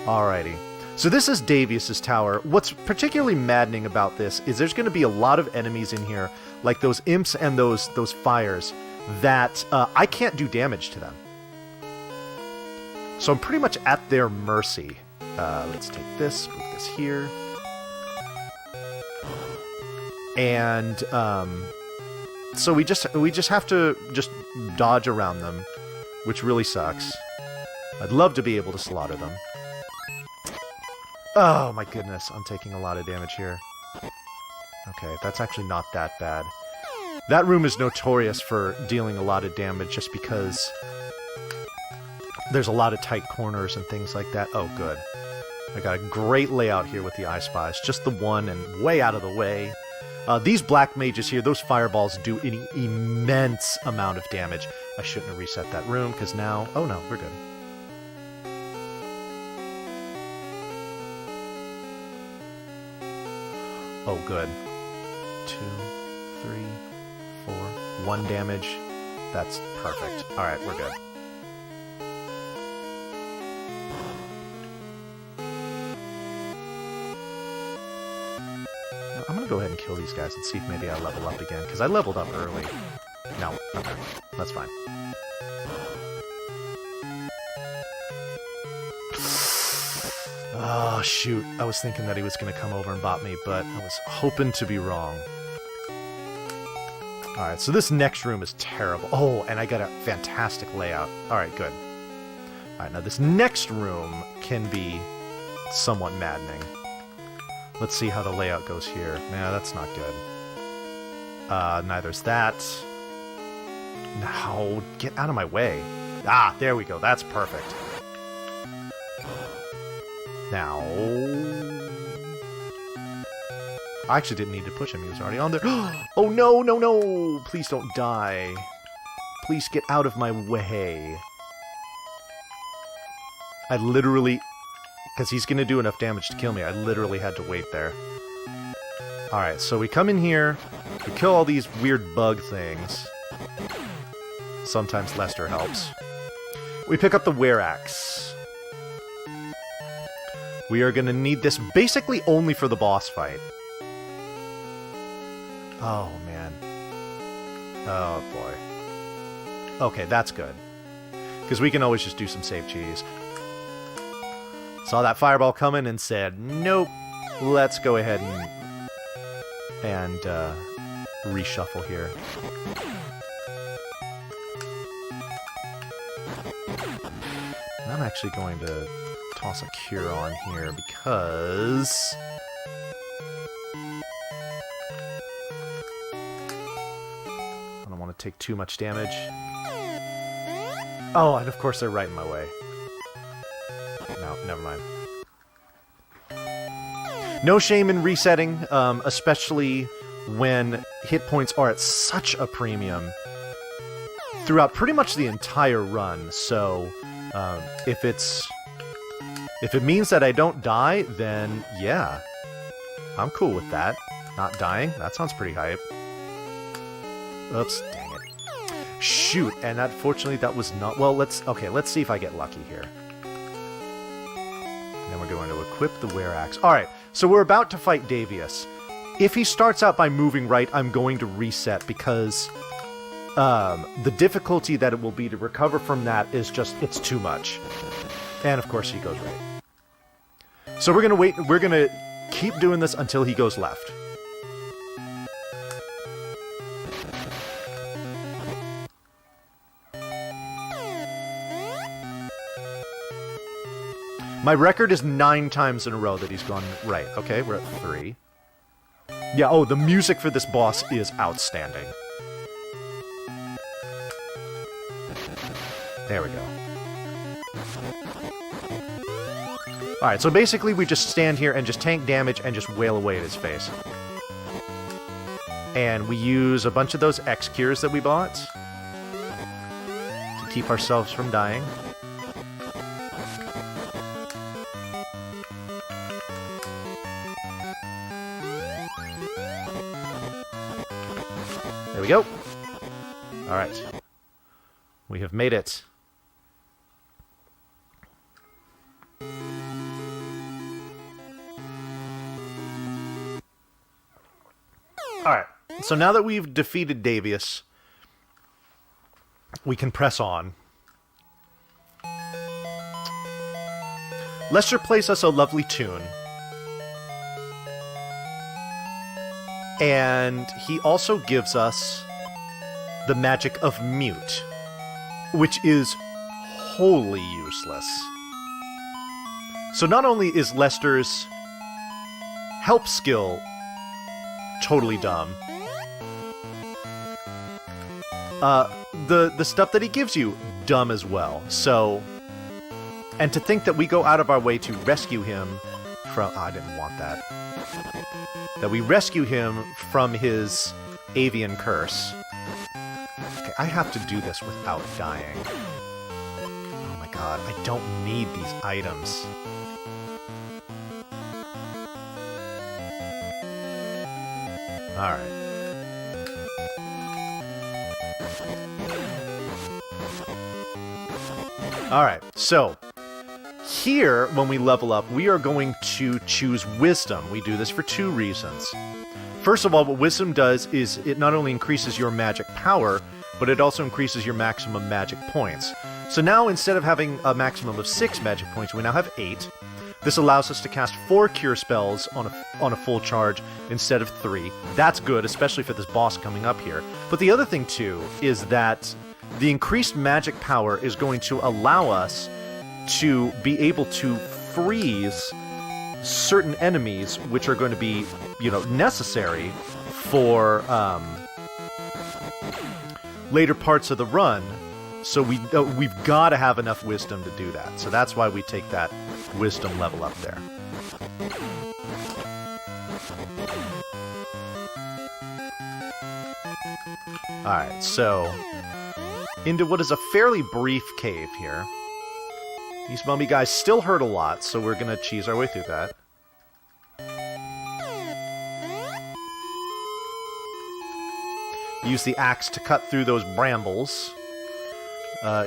Alrighty. So this is Davius's tower. What's particularly maddening about this is there's going to be a lot of enemies in here, like those imps and those fires, that I can't do damage to them. So I'm pretty much at their mercy. Let's take this, move this here. And so we just have to just dodge around them, which really sucks. I'd love to be able to slaughter them. Oh my goodness, I'm taking a lot of damage here. Okay, that's actually not that bad. That room is notorious for dealing a lot of damage just because there's a lot of tight corners and things like that. Oh, good. I got a great layout here with the I Spies. Just the one and way out of the way. These black mages here, those fireballs do an immense amount of damage. I shouldn't have reset that room because now... Oh no, we're good. Oh, good. 2, 3, 4, 1 damage. That's perfect. Alright, we're good. I'm gonna go ahead and kill these guys and see if maybe I level up again, because I leveled up early. No, okay. That's fine. Oh, shoot. I was thinking that he was going to come over and bot me, but I was hoping to be wrong. Alright, so this next room is terrible. Oh, and I got a fantastic layout. Alright, good. Alright, now this next room can be somewhat maddening. Let's see how the layout goes here. Nah, that's not good. Neither's that. No, get out of my way. Ah, there we go. That's perfect. Now... I actually didn't need to push him. He was already on there. Oh, no, no, no! Please don't die. Please get out of my way. I literally... Because he's going to do enough damage to kill me. I literally had to wait there. Alright, so we come in here. We kill all these weird bug things. Sometimes Lester helps. We pick up the Were-Axe. We are going to need this basically only for the boss fight. Oh, man. Oh, boy. Okay, that's good. Because we can always just do some save cheese. Saw that fireball coming and said, nope, let's go ahead and reshuffle here. I'm actually going to toss a cure on here because... I don't want to take too much damage. Oh, and of course they're right in my way. No, never mind. No shame in resetting, especially when hit points are at such a premium throughout pretty much the entire run. So, if it means that I don't die, then yeah, I'm cool with that. Not dying, that sounds pretty hype. Oops, dang it. Shoot, and unfortunately that was not... Well, let's see if I get lucky here. Then we're going to equip the Were-Axe. Alright, so we're about to fight Davius. If he starts out by moving right, I'm going to reset because the difficulty that it will be to recover from that is just, it's too much. And of course he goes right. So we're going to wait, we're going to keep doing this until he goes left. My record is 9 times in a row that he's gone right. Okay, we're at 3. Yeah, oh, the music for this boss is outstanding. There we go. Alright, so basically we just stand here and just tank damage and just wail away at his face. And we use a bunch of those X cures that we bought to keep ourselves from dying. There we go. Alright. We have made it. Alright. So now that we've defeated Davius, we can press on. Lester plays us a lovely tune. And he also gives us the magic of Mute, which is wholly useless. So not only is Lester's help skill totally dumb, the stuff that he gives you, dumb as well. So, and to think that we go out of our way to rescue him from... I didn't want that. That we rescue him from his avian curse. Okay, I have to do this without dying. Oh my god, I don't need these items. Alright. Alright, so here, when we level up, we are going to choose Wisdom. We do this for two reasons. First of all, what Wisdom does is it not only increases your magic power, but it also increases your maximum magic points. So now, instead of having a maximum of 6 magic points, we now have 8. This allows us to cast 4 cure spells on a full charge instead of 3. That's good, especially for this boss coming up here. But the other thing, too, is that the increased magic power is going to allow us to be able to freeze certain enemies, which are going to be, you know, necessary for later parts of the run. So we've got to have enough wisdom to do that. So that's why we take that wisdom level up there. Alright, so into what is a fairly brief cave here. These mummy guys still hurt a lot, so we're gonna cheese our way through that. Use the axe to cut through those brambles.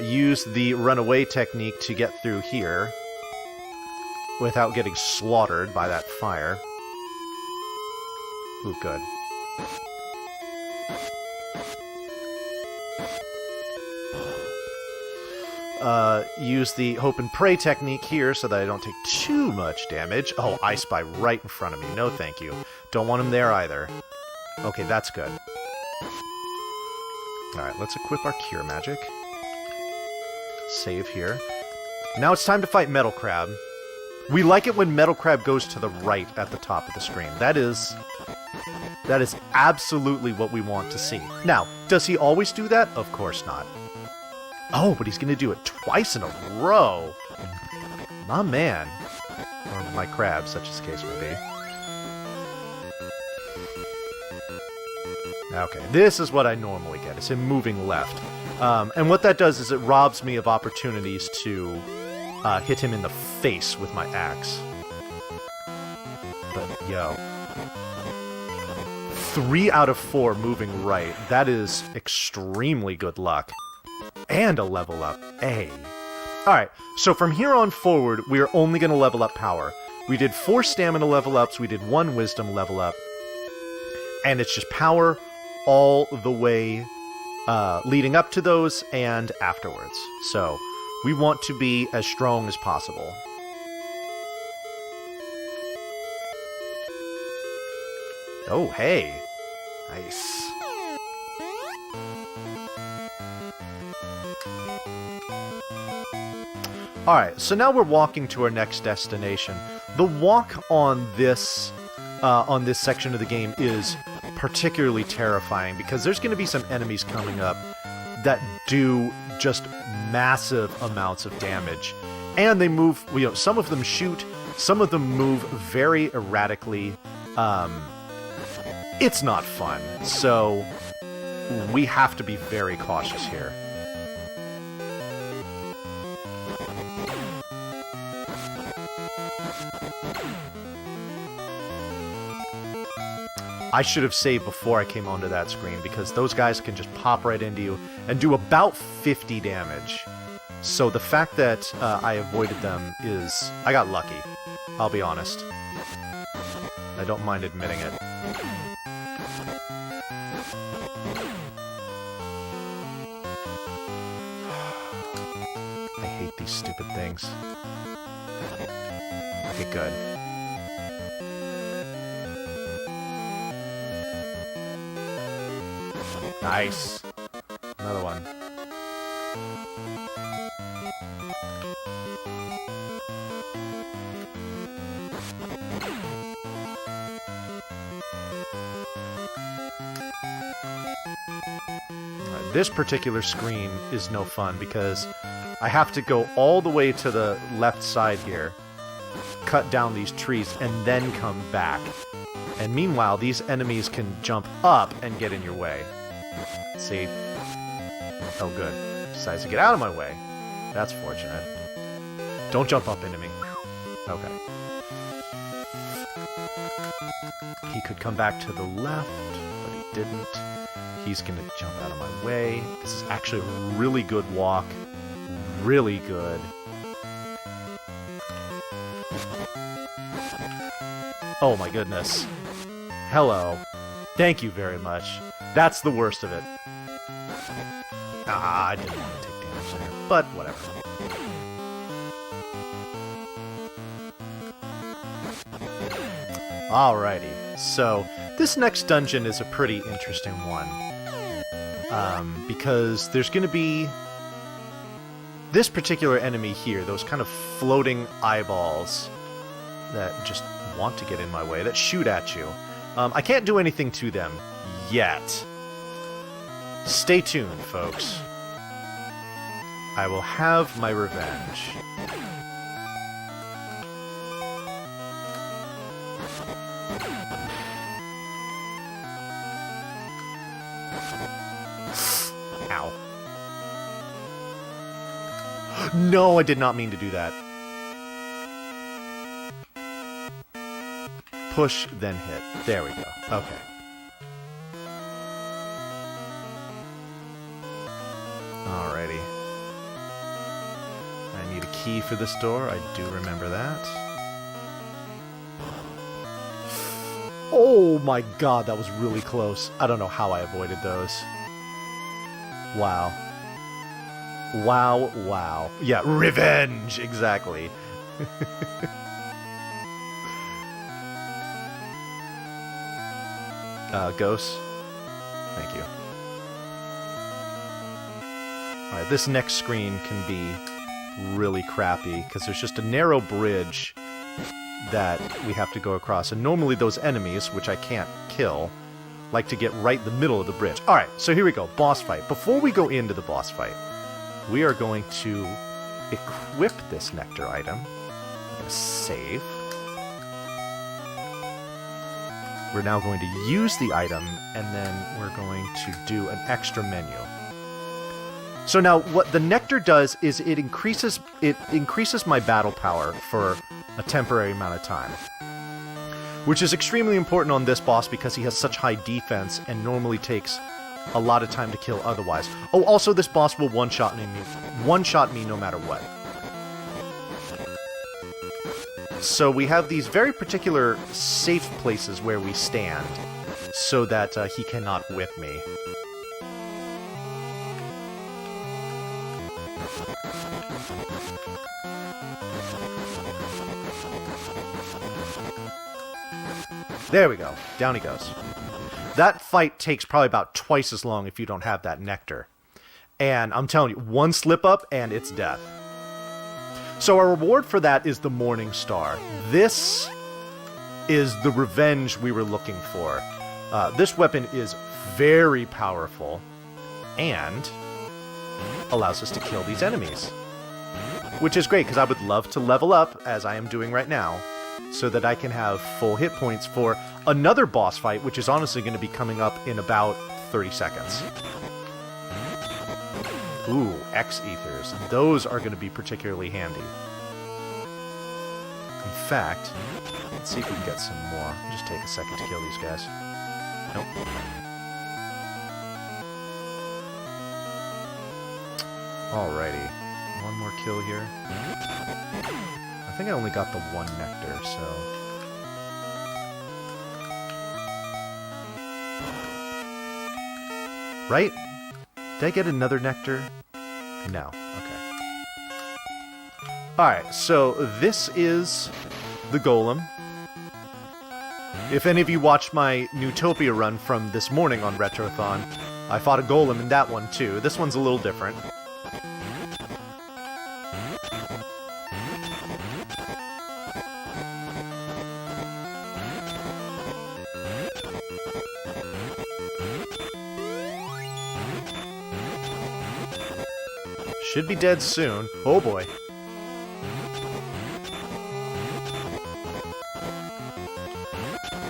Use the runaway technique to get through here without getting slaughtered by that fire. Ooh, good. Use the hope and pray technique here so that I don't take too much damage. Oh, I spy right in front of me. No, thank you. Don't want him there either. Okay, that's good. Alright, let's equip our cure magic. Save here. Now it's time to fight Metal Crab. We like it when Metal Crab goes to the right at the top of the screen. That is absolutely what we want to see. Now, does he always do that? Of course not. Oh, but he's going to do it twice in a row. My man. Or my crab, such as the case may be. Okay, this is what I normally get. It's him moving left. And what that does is it robs me of opportunities to hit him in the face with my axe. But, yo. 3 out of 4 moving right. That is extremely good luck. And a level up. A. Alright, so from here on forward, we are only going to level up power. We did 4 stamina level ups, we did 1 wisdom level up. And it's just power all the way leading up to those and afterwards. So, we want to be as strong as possible. Oh, hey. Nice. Alright, so now we're walking to our next destination. The walk on this on this section of the game is particularly terrifying, because there's going to be some enemies coming up that do just massive amounts of damage. And they move, you know, some of them shoot, some of them move very erratically. It's not fun, so we have to be very cautious here. I should have saved before I came onto that screen, because those guys can just pop right into you and do about 50 damage. So the fact that I avoided them is... I got lucky. I'll be honest. I don't mind admitting it. I hate these stupid things. Okay, good. Nice. Another one. This particular screen is no fun, because I have to go all the way to the left side here, cut down these trees, and then come back. And meanwhile, these enemies can jump up and get in your way. See? Oh, good. Decides to get out of my way. That's fortunate. Don't jump up into me. Okay. He could come back to the left, but he didn't. He's going to jump out of my way. This is actually a really good walk. Really good. Oh my goodness. Hello. Thank you very much. That's the worst of it. Ah, I didn't want to take damage there, but whatever. Alrighty, so this next dungeon is a pretty interesting one. Because there's going to be this particular enemy here, those kind of floating eyeballs that just want to get in my way, that shoot at you. I can't do anything to them yet. Stay tuned, folks. I will have my revenge. Ow. No, I did not mean to do that. Push, then hit. There we go. Okay. Alrighty. I need a key for this door. I do remember that. Oh my god, that was really close. I don't know how I avoided those. Wow. Wow, wow. Yeah, revenge! Exactly. Ghosts. Thank you. Alright, this next screen can be really crappy, because there's just a narrow bridge that we have to go across. And normally those enemies, which I can't kill, like to get right in the middle of the bridge. Alright, so here we go. Boss fight. Before we go into the boss fight, we are going to equip this nectar item. I'm going to save. We're now going to use the item, and then we're going to do an extra menu. So now, what the nectar does is it increases my battle power for a temporary amount of time, which is extremely important on this boss because he has such high defense and normally takes a lot of time to kill otherwise. Oh, also this boss will one-shot me no matter what. So we have these very particular safe places where we stand so that he cannot whip me. There we go. Down he goes. That fight takes probably about twice as long if you don't have that nectar. And I'm telling you, one slip up and it's death. So our reward for that is the Morning Star. This is the revenge we were looking for. This weapon is very powerful and allows us to kill these enemies. Which is great, because I would love to level up, as I am doing right now, so that I can have full hit points for another boss fight, which is honestly going to be coming up in about 30 seconds. Ooh, X-Ethers. Those are going to be particularly handy. In fact, let's see if we can get some more. Just take a second to kill these guys. Nope. Alrighty. One more kill here. I think I only got the one nectar, so... Right? Did I get another nectar? No. Okay. Alright, so this is the golem. If any of you watched my Newtopia run from this morning on Retrothon, I fought a golem in that one too. This one's a little different. Should be dead soon. Oh boy.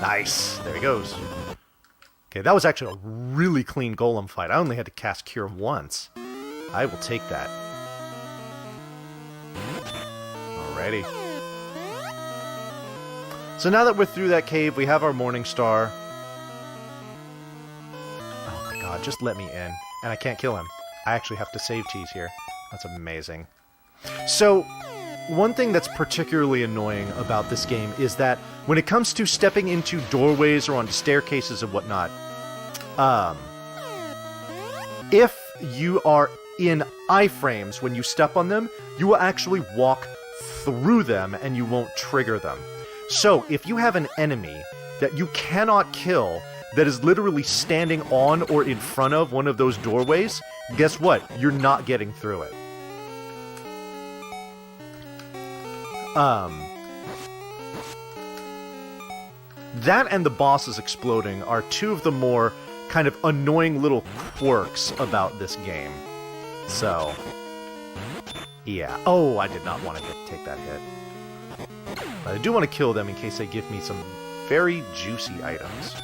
Nice. There he goes. Okay, that was actually a really clean golem fight. I only had to cast Cure once. I will take that. Alrighty. So now that we're through that cave, we have our Morning Star. Oh my god, just let me in. And I can't kill him. I actually have to save cheese here. That's amazing. So, one thing that's particularly annoying about this game is that when it comes to stepping into doorways or onto staircases and whatnot, if you are in iframes when you step on them, you will actually walk through them and you won't trigger them. So, if you have an enemy that you cannot kill that is literally standing on or in front of one of those doorways, guess what? You're not getting through it. That and the bosses exploding are two of the more kind of annoying little quirks about this game. So, yeah. Oh, I did not want to take that hit. But I do want to kill them in case they give me some very juicy items.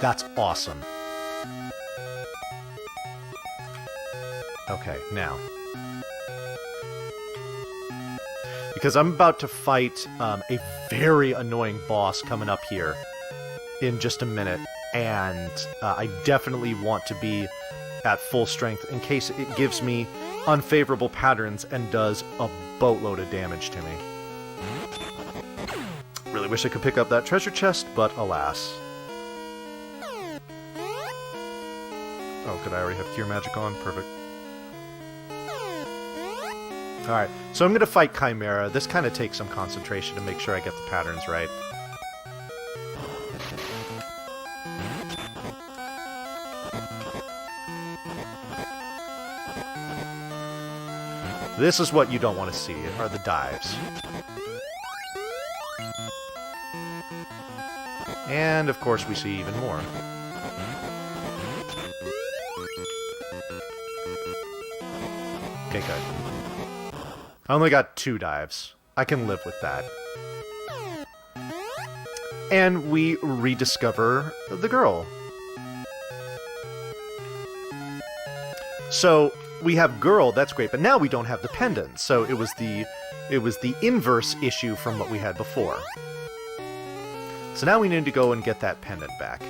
That's awesome. Okay, now. Because I'm about to fight a very annoying boss coming up here in just a minute, and I definitely want to be at full strength in case it gives me unfavorable patterns and does a boatload of damage to me. Really wish I could pick up that treasure chest, but alas. Oh, could I already have Cure Magic on? Perfect. Alright, so I'm going to fight Chimera. This kind of takes some concentration to make sure I get the patterns right. This is what you don't want to see, are the dives. And, of course, we see even more. Okay, good. I only got 2 dives. I can live with that. And we rediscover the girl. So, we have girl, that's great, but now we don't have the pendant. So it was the inverse issue from what we had before. So now we need to go and get that pendant back.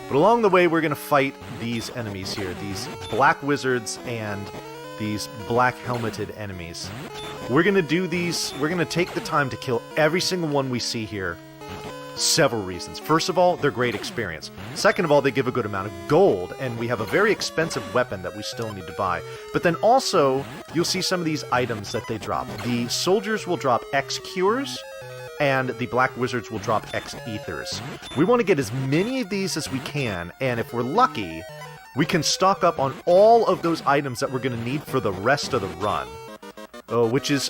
But along the way, we're going to fight these enemies here, these black wizards and these black helmeted enemies. We're going to do these, we're going to take the time to kill every single one we see here. Several reasons. First of all, they're great experience. Second of all, they give a good amount of gold, and we have a very expensive weapon that we still need to buy. But then also, you'll see some of these items that they drop. The soldiers will drop X cures, and the black wizards will drop X ethers. We want to get as many of these as we can, and if we're lucky, we can stock up on all of those items that we're going to need for the rest of the run, which is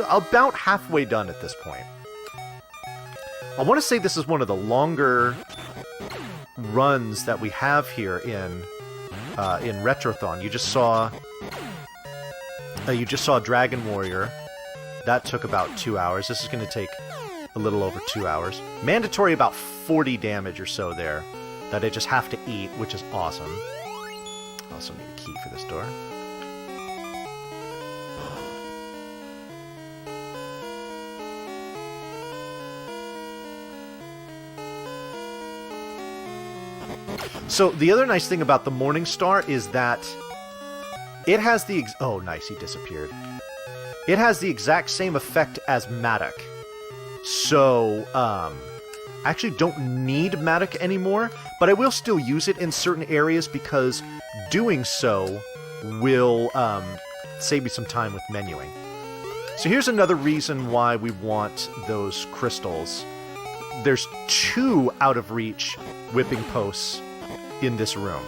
about halfway done at this point. I want to say this is one of the longer runs that we have here in Retrothon. You just saw Dragon Warrior. That took about 2 hours. This is going to take a little over 2 hours. Mandatory about 40 damage or so there that I just have to eat, which is awesome. I also need a key for this door. So the other nice thing about the Morning Star is that it has the... oh, nice, he disappeared. It has the exact same effect as Matic. So, I actually don't need Matic anymore, but I will still use it in certain areas because doing so will save me some time with menuing. So here's another reason why we want those crystals. There's 2 out-of-reach whipping posts in this room.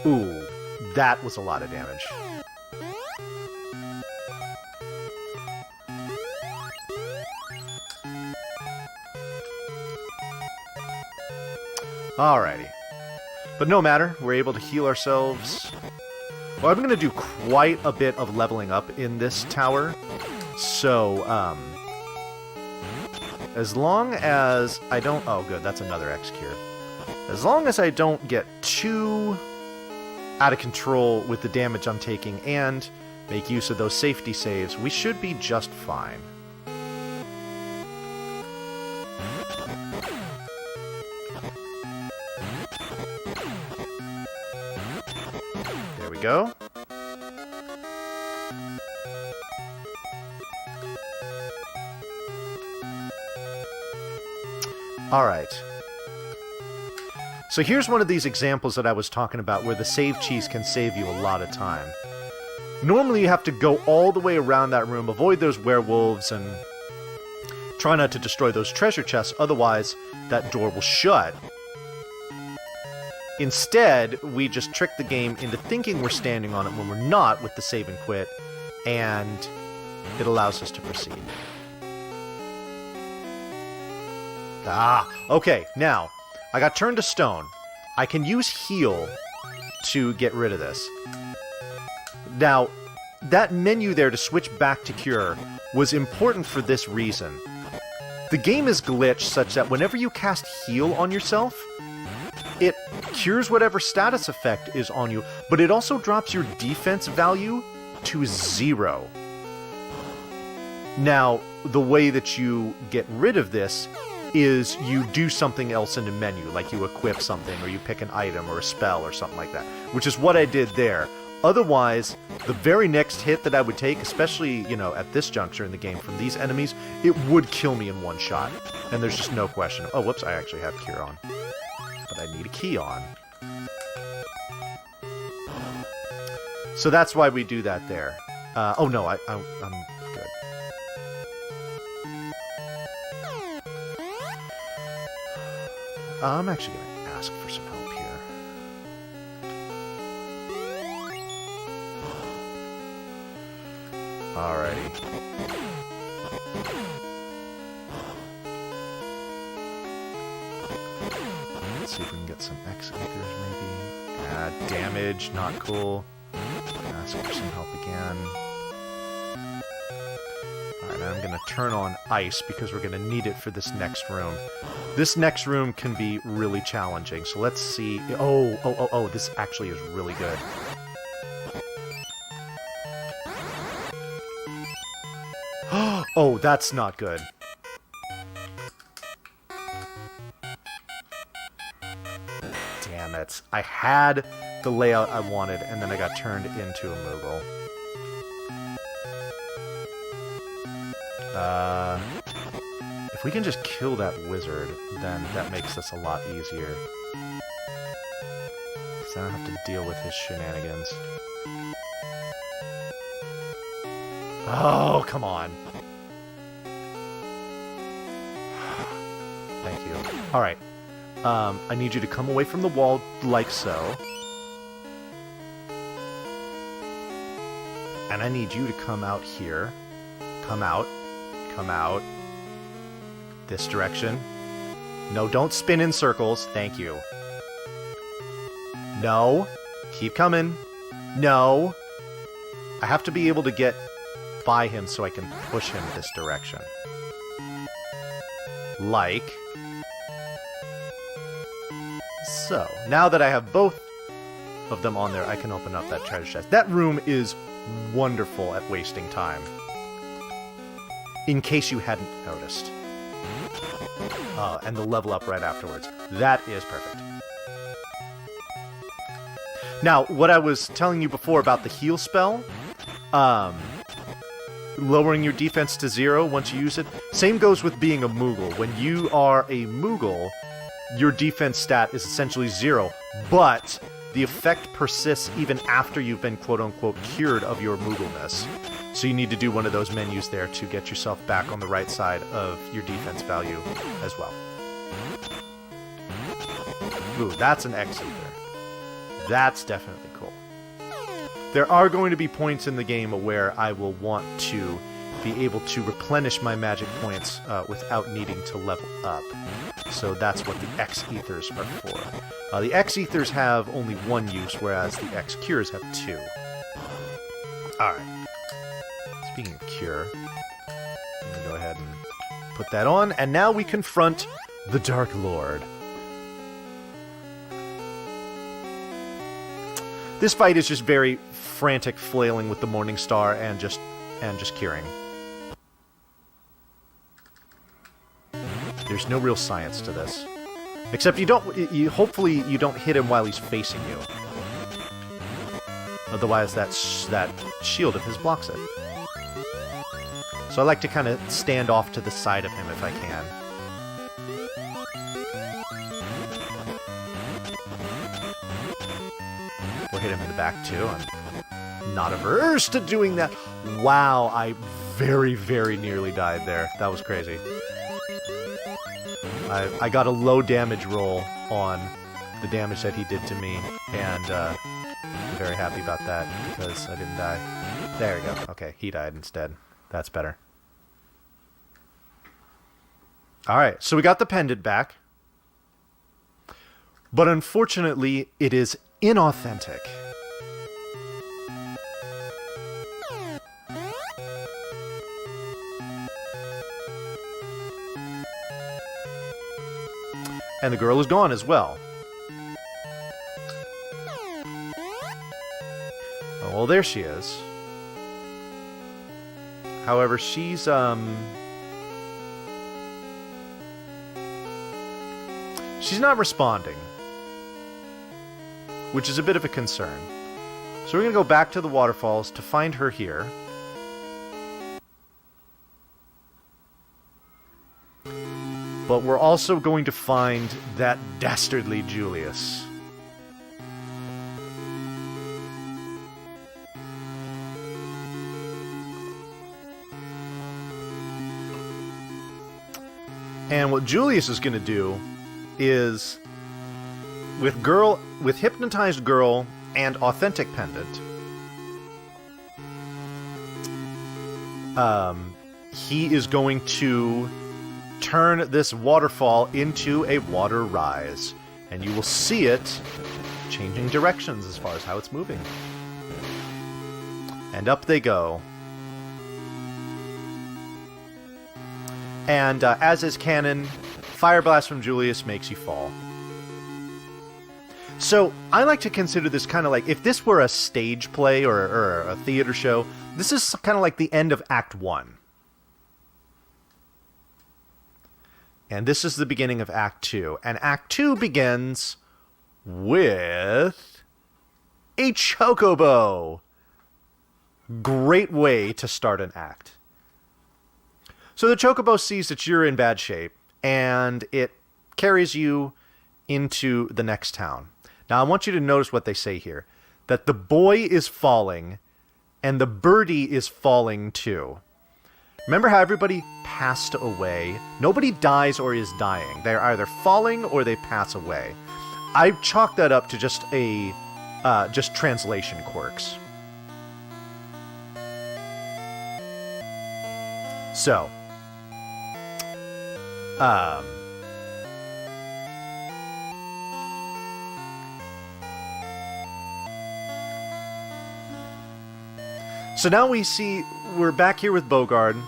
Ooh, that was a lot of damage. Alrighty. But no matter, we're able to heal ourselves. Well, I'm going to do quite a bit of leveling up in this tower. So, as long as I don't... oh, good, that's another X cure. As long as I don't get too out of control with the damage I'm taking and make use of those safety saves, we should be just fine. There we go. All right. So here's one of these examples that I was talking about where the save cheese can save you a lot of time. Normally you have to go all the way around that room, avoid those werewolves, and try not to destroy those treasure chests, otherwise that door will shut. Instead, we just trick the game into thinking we're standing on it when we're not with the save and quit, and it allows us to proceed. Ah, okay, now, I got turned to stone. I can use heal to get rid of this. Now, that menu there to switch back to cure was important for this reason. The game is glitched such that whenever you cast heal on yourself, it cures whatever status effect is on you, but it also drops your defense value to 0. Now, the way that you get rid of this is you do something else in the menu, like you equip something, or you pick an item, or a spell, or something like that, which is what I did there. Otherwise, the very next hit that I would take, especially, you know, at this juncture in the game from these enemies, it would kill me in one shot. And there's just no question. Oh, whoops, I actually have cure on. But I need a key on. So that's why we do that there. Oh no, I'm good. I'm actually going to ask for some help here. Alrighty. Let's see if we can get some X ethers maybe. Damage, not cool. Ask for some help again. Alright, I'm going to turn on ice because we're going to need it for this next room. This next room can be really challenging, so let's see. Oh, this actually is really good. Oh, that's not good. Damn it. I had the layout I wanted, and then I got turned into a Moogle. If we can just kill that wizard, then that makes this a lot easier. Because I don't have to deal with his shenanigans. Oh, come on. Thank you. Alright. I need you to come away from the wall like so. And I need you to come out here. Come out. Come out. This direction. No, don't spin in circles. Thank you. No. Keep coming. No. I have to be able to get by him so I can push him this direction. Like so. Now that I have both of them on there, I can open up that treasure chest. That room is wonderful at wasting time. In case you hadn't noticed. And the level up right afterwards. That is perfect. Now, what I was telling you before about the heal spell, lowering your defense to 0 once you use it, same goes with being a Moogle. When you are a Moogle, your defense stat is essentially 0, but the effect persists even after you've been quote-unquote cured of your Moogleness. So you need to do one of those menus there to get yourself back on the right side of your defense value as well. Ooh, that's an X Ether. That's definitely cool. There are going to be points in the game where I will want to be able to replenish my magic points without needing to level up. So that's what the X Ethers are for. The X Ethers have only one use, whereas the X Cures have 2. Alright. Speaking of cure, I'm going to go ahead and put that on, and now we confront the Dark Lord. This fight is just very frantic flailing with the Morning Star and just curing. There's no real science to this. Except hopefully you don't hit him while he's facing you. Otherwise that shield of his blocks it. So I like to kind of stand off to the side of him if I can. Or hit him in the back too. I'm not averse to doing that. Wow, I very, very nearly died there. That was crazy. I got a low damage roll on the damage that he did to me, and I'm very happy about that because I didn't die. There we go. Okay, he died instead. That's better. Alright, so we got the pendant back. But unfortunately, it is inauthentic. And the girl is gone as well. Oh, well, there she is. However, she's not responding, which is a bit of a concern. So we're going to go back to the waterfalls to find her here. But we're also going to find that dastardly Julius. And what Julius is going to do is, with Hypnotized Girl and Authentic Pendant, he is going to turn this waterfall into a water rise. And you will see it changing directions as far as how it's moving. And up they go. And as is canon, Fire Blast from Julius makes you fall. So I like to consider this kind of like, if this were a stage play or a theater show, this is kind of like the end of Act 1. And this is the beginning of Act 2. And Act 2 begins with a chocobo. Great way to start an act. So the Chocobo sees that you're in bad shape, and it carries you into the next town. Now, I want you to notice what they say here. That the boy is falling, and the birdie is falling too. Remember how everybody passed away? Nobody dies or is dying. They're either falling or they pass away. I chalked that up to just just translation quirks. So, so now we see we're back here with Bogard.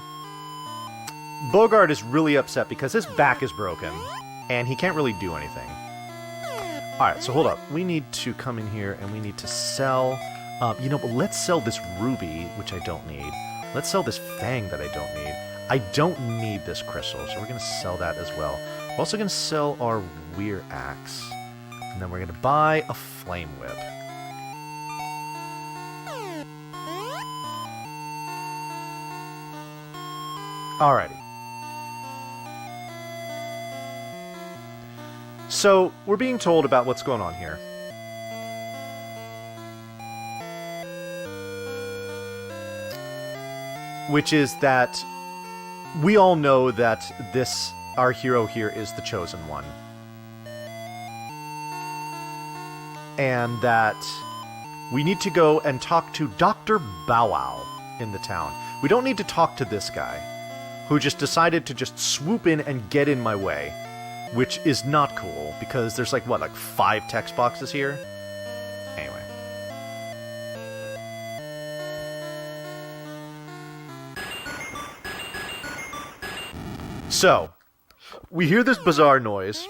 Bogard is really upset because his back is broken and he can't really do anything. Alright, so hold up. We need to come in here and we need to sell... you know, but let's sell this ruby, which I don't need. Let's sell this fang that I don't need. I don't need this crystal, so we're going to sell that as well. We're also going to sell our weir axe. And then we're going to buy a flame whip. Alrighty. So, we're being told about what's going on here. Which is that we all know that our hero here is the chosen one. And that we need to go and talk to Dr. Bow Wow in the town. We don't need to talk to this guy, who just decided to just swoop in and get in my way. Which is not cool, because there's like 5 text boxes here? Anyway. So, we hear this bizarre noise,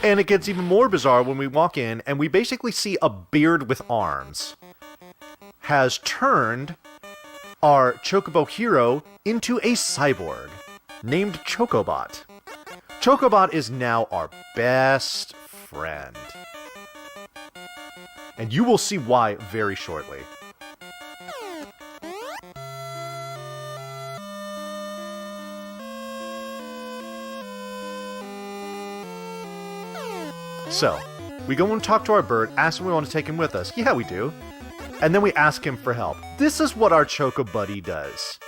and it gets even more bizarre when we walk in, and we basically see a beard with arms has turned our Chocobo hero into a cyborg named Chocobot. Chocobot is now our best friend. And you will see why very shortly. So, we go and talk to our bird, ask him if we want to take him with us. Yeah, we do. And then we ask him for help. This is what our Chocobuddy does.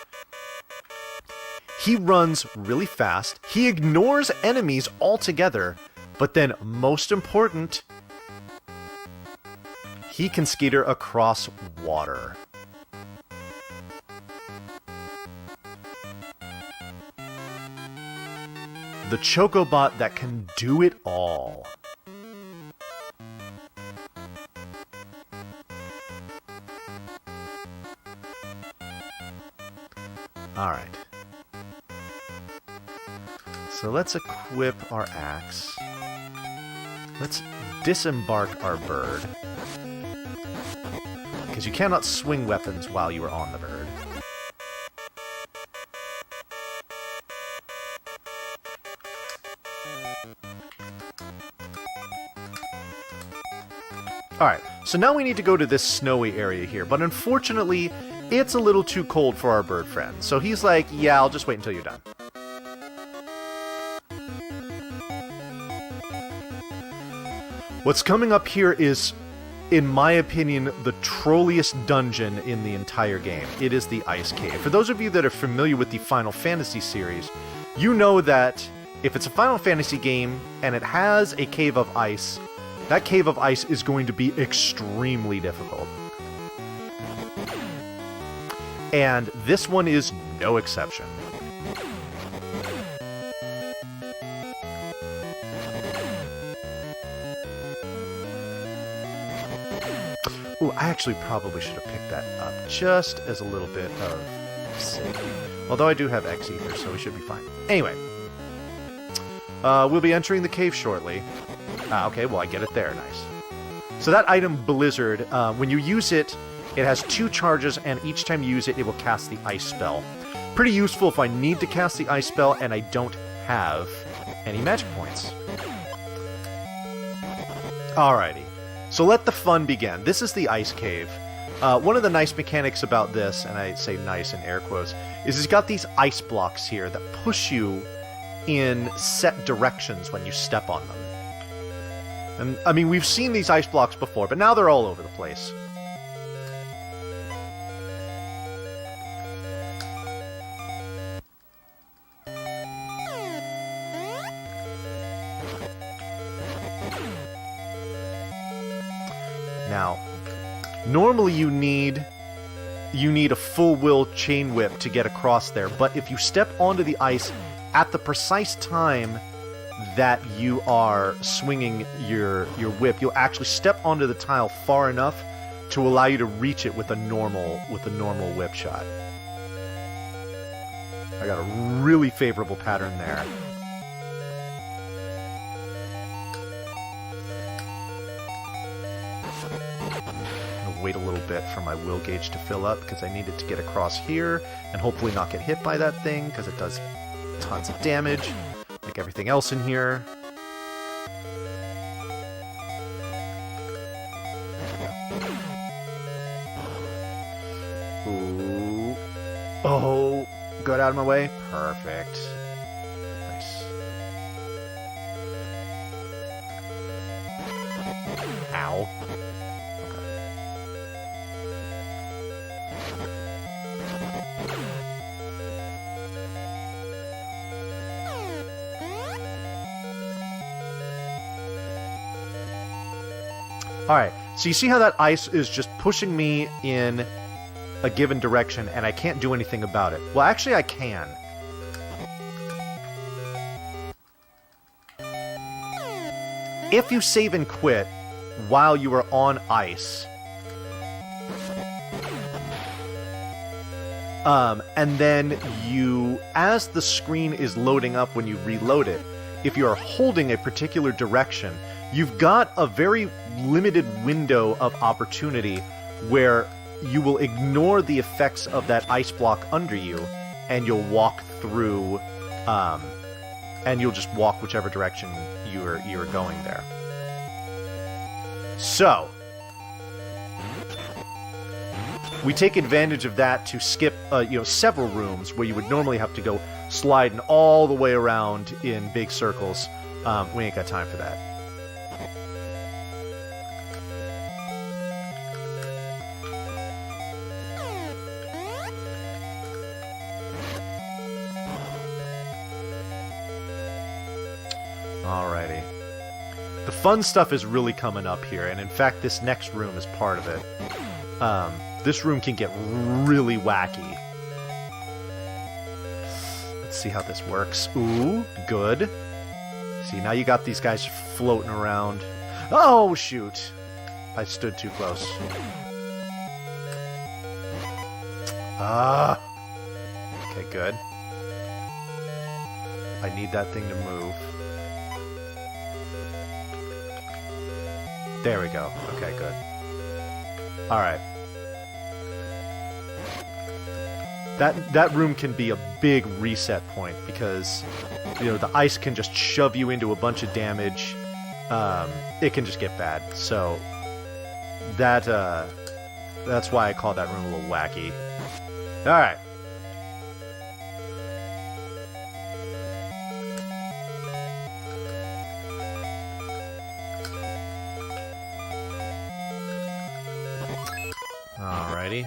He runs really fast, he ignores enemies altogether, but then, most important, he can skitter across water. The Chocobot that can do it all. Alright. So let's equip our axe. Let's disembark our bird. Because you cannot swing weapons while you are on the bird. Alright, so now we need to go to this snowy area here, but unfortunately, it's a little too cold for our bird friend. So he's like, yeah, I'll just wait until you're done. What's coming up here is, in my opinion, the trolliest dungeon in the entire game. It is the Ice Cave. For those of you that are familiar with the Final Fantasy series, you know that if it's a Final Fantasy game and it has a cave of ice, that cave of ice is going to be extremely difficult. And this one is no exception. Ooh, I actually probably should have picked that up just as a little bit of safety. Although I do have X Ether, so we should be fine. Anyway. We'll be entering the cave shortly. Okay, well I get it there, nice. So that item, Blizzard, when you use it, it has 2 charges, and each time you use it, it will cast the ice spell. Pretty useful if I need to cast the ice spell and I don't have any magic points. Alrighty. So let the fun begin. This is the ice cave. One of the nice mechanics about this, and I say nice in air quotes, is it's got these ice blocks here that push you in set directions when you step on them. And, I mean, we've seen these ice blocks before, but now they're all over the place. Now, normally you need a full will chain whip to get across there, but if you step onto the ice at the precise time that you are swinging your whip, you'll actually step onto the tile far enough to allow you to reach it with a normal whip shot. I got a really favorable pattern there. Wait a little bit for my will gauge to fill up because I need it to get across here and hopefully not get hit by that thing because it does tons of damage, like everything else in here. Ooh. Oh, got out of my way. Perfect. Nice. Ow. Alright, so you see how that ice is just pushing me in a given direction, and I can't do anything about it. Well, actually, I can. If you save and quit while you are on ice, and then you, as the screen is loading up when you reload it, if you are holding a particular direction, you've got a very limited window of opportunity where you will ignore the effects of that ice block under you, and you'll walk through, and you'll just walk whichever direction you are going there. So, we take advantage of that to skip, several rooms where you would normally have to go sliding all the way around in big circles. We ain't got time for that. Alrighty. The fun stuff is really coming up here, and in fact, this next room is part of it. This room can get really wacky. Let's see how this works. Ooh, good. See, now you got these guys floating around. Oh, shoot! I stood too close. Okay, good. I need that thing to move. There we go. Okay, good. Alright. That room can be a big reset point because, the ice can just shove you into a bunch of damage. It can just get bad. So, that's why I call that room a little wacky. Alright. Alrighty.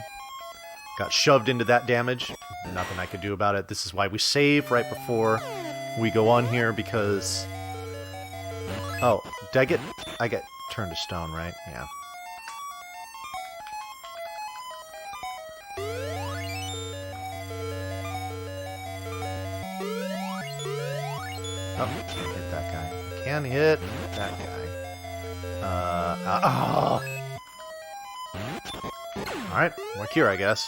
Got shoved into that damage. Nothing I could do about it. This is why we save right before we go on here, because... Oh, did I get turned to stone, right? Yeah. Oh, can't hit that guy. Can hit that guy. Oh! Alright, work here, I guess.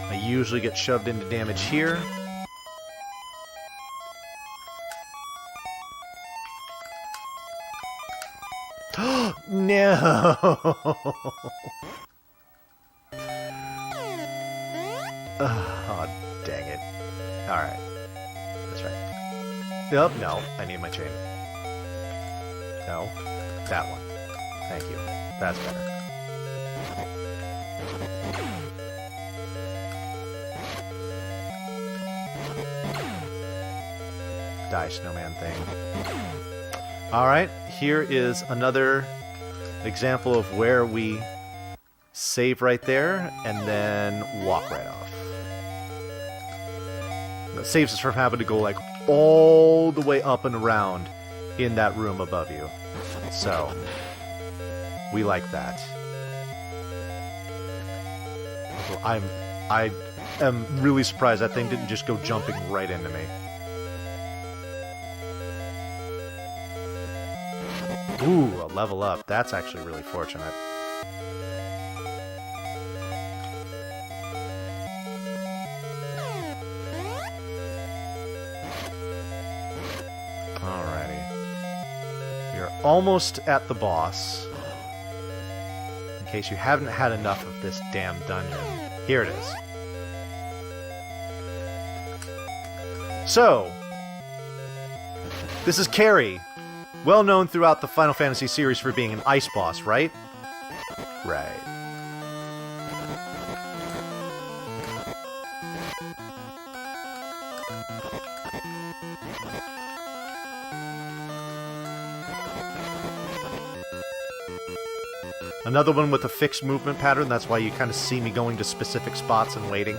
I usually get shoved into damage here. No! Oh, dang it. Alright. That's right. Oh, no. I need my chain. No. That one. Thank you. That's better. Die, snowman thing. Alright, here is another example of where we save right there and then walk right off. That saves us from having to go like all the way up and around in that room above you. So, we like that. I am really surprised that thing didn't just go jumping right into me. Ooh, a level up. That's actually really fortunate. Alrighty. We are almost at the boss. In case you haven't had enough of this damn dungeon. Here it is. So, this is Carrie. Well known throughout the Final Fantasy series for being an ice boss, right? Right. Another one with a fixed movement pattern, that's why you kind of see me going to specific spots and waiting.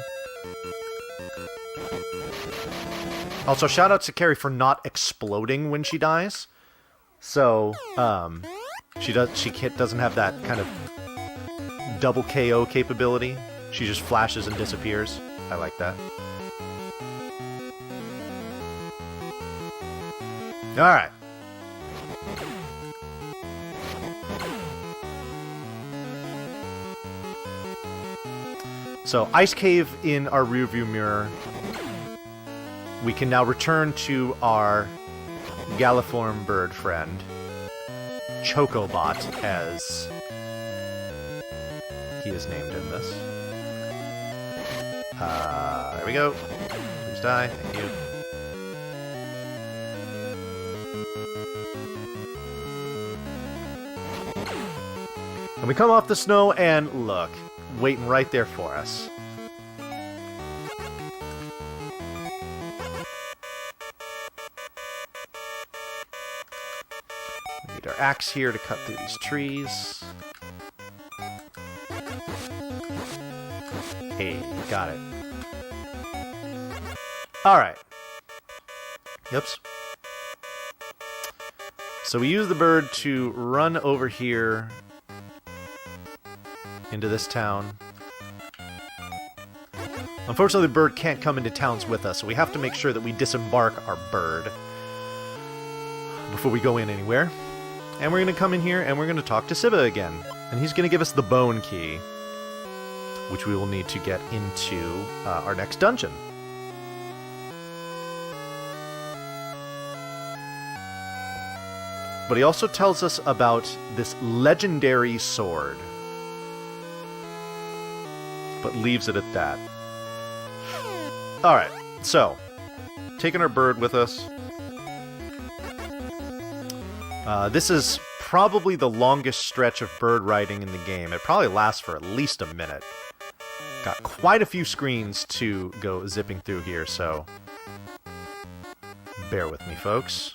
Also, shout out to Carrie for not exploding when she dies. So, she doesn't have that kind of double KO capability. She just flashes and disappears. I like that. Alright. So, Ice Cave in our rearview mirror. We can now return to our Galliform bird friend, Chocobot, as he is named in this. There we go. Please die. Thank you. And we come off the snow and look, waiting right there for us. Need our axe here to cut through these trees. Hey, got it. Alright. Oops. So we use the bird to run over here into this town. Unfortunately, the bird can't come into towns with us, so we have to make sure that we disembark our bird before we go in anywhere. And we're going to come in here and we're going to talk to Siba again. And he's going to give us the bone key, which we will need to get into our next dungeon. But he also tells us about this legendary sword. But leaves it at that. Alright, so, taking our bird with us. This is probably the longest stretch of bird riding in the game. It probably lasts for at least a minute. Got quite a few screens to go zipping through here, so bear with me, folks.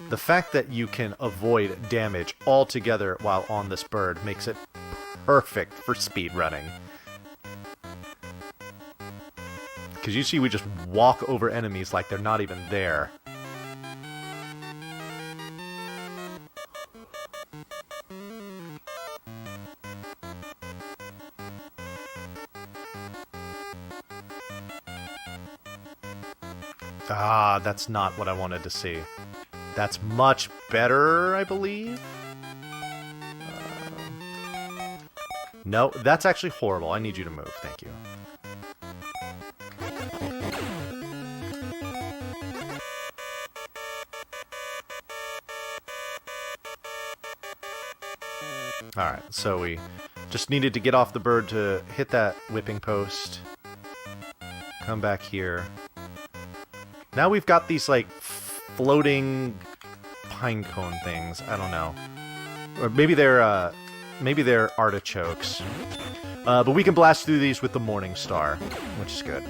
The fact that you can avoid damage altogether while on this bird makes it perfect for speedrunning. Because you see we just walk over enemies like they're not even there. Ah, that's not what I wanted to see. That's much better, I believe. No, that's actually horrible. I need you to move. Thank you. Alright, so we just needed to get off the bird to hit that whipping post. Come back here. Now we've got these, like, floating pine cone things. I don't know. Or maybe they're artichokes. But we can blast through these with the Morning Star, which is good.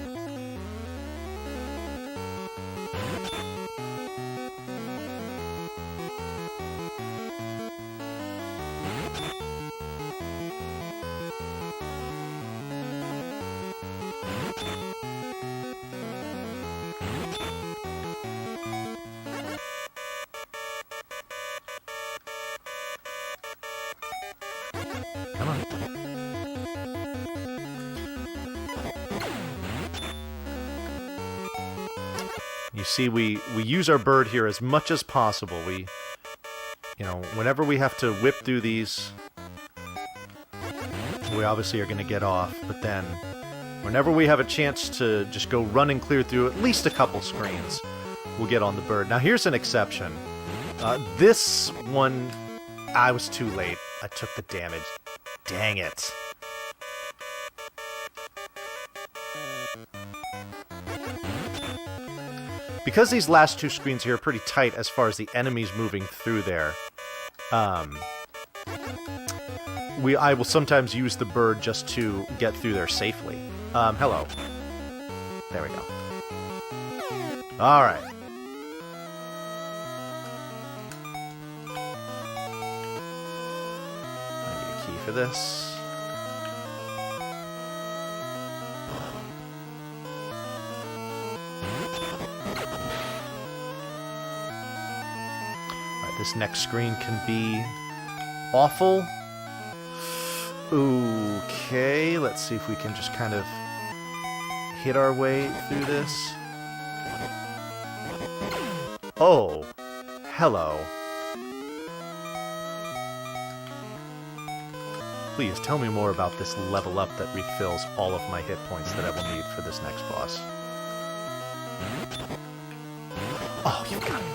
Come on. You see, we use our bird here as much as possible. We, you know, whenever we have to whip through these, we obviously are going to get off. But then, whenever we have a chance to just go run and clear through at least a couple screens, we'll get on the bird. Now, here's an exception. This one, I was too late. I took the damage. Dang it. Because these last two screens here are pretty tight as far as the enemies moving through there, I will sometimes use the bird just to get through there safely. Hello. There we go. Alright. I need a key for this. This next screen can be awful. Okay, let's see if we can just kind of hit our way through this. Oh, hello. Please tell me more about this level up that refills all of my hit points that I will need for this next boss. Oh, you've got me.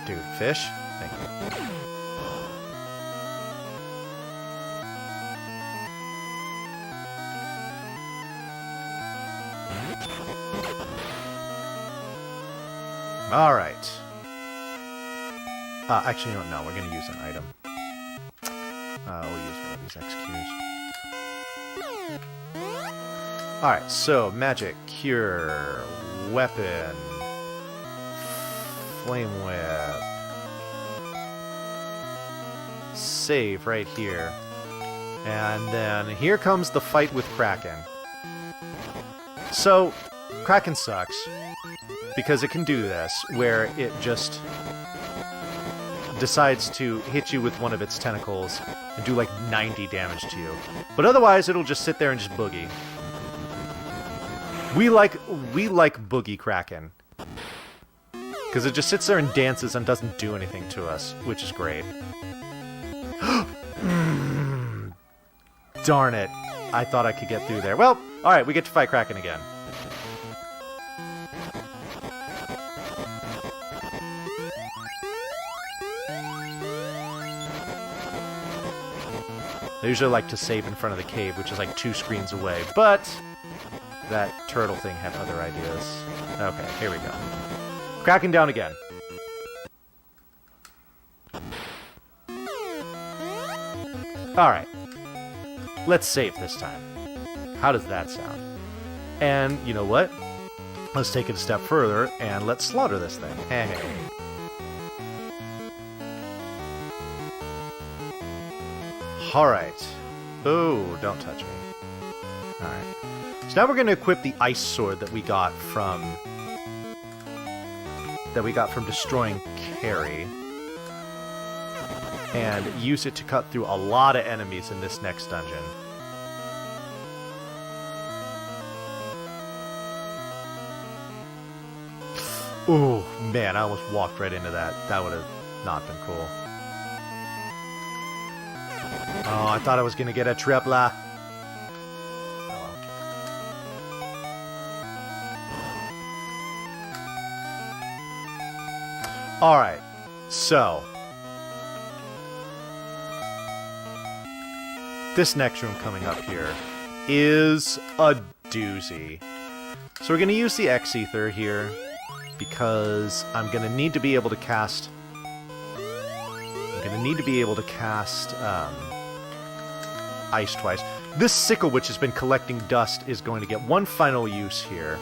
Dude, fish? Thank you. Alright. Actually, no, we're going to use an item. We'll use one of these XQs. Alright, so magic, cure, weapon, flame whip, save right here, and then here comes the fight with Kraken. So, Kraken sucks, because it can do this, where it just decides to hit you with one of its tentacles and do like 90 damage to you. But otherwise, it'll just sit there and just boogie. We like Boogie Kraken. Because it just sits there and dances and doesn't do anything to us, which is great. Darn it. I thought I could get through there. Well, alright, we get to fight Kraken again. I usually like to save in front of the cave, which is like 2 screens away, but that turtle thing had other ideas. Okay, here we go. Kraken down again. Alright. Let's save this time. How does that sound? And, you know what? Let's take it a step further, and let's slaughter this thing. Hey. Alright. Oh, don't touch me. Alright. So now we're going to equip the ice sword that we got from destroying Carrie, and use it to cut through a lot of enemies in this next dungeon. Ooh, man, I almost walked right into that. That would have not been cool. Oh, I thought I was going to get a triple. Oh, well. Alright, so this next room coming up here is a doozy. So we're going to use the X-Ether here because I'm going to need to be able to cast... Ice twice. This sickle, which has been collecting dust, is going to get one final use here.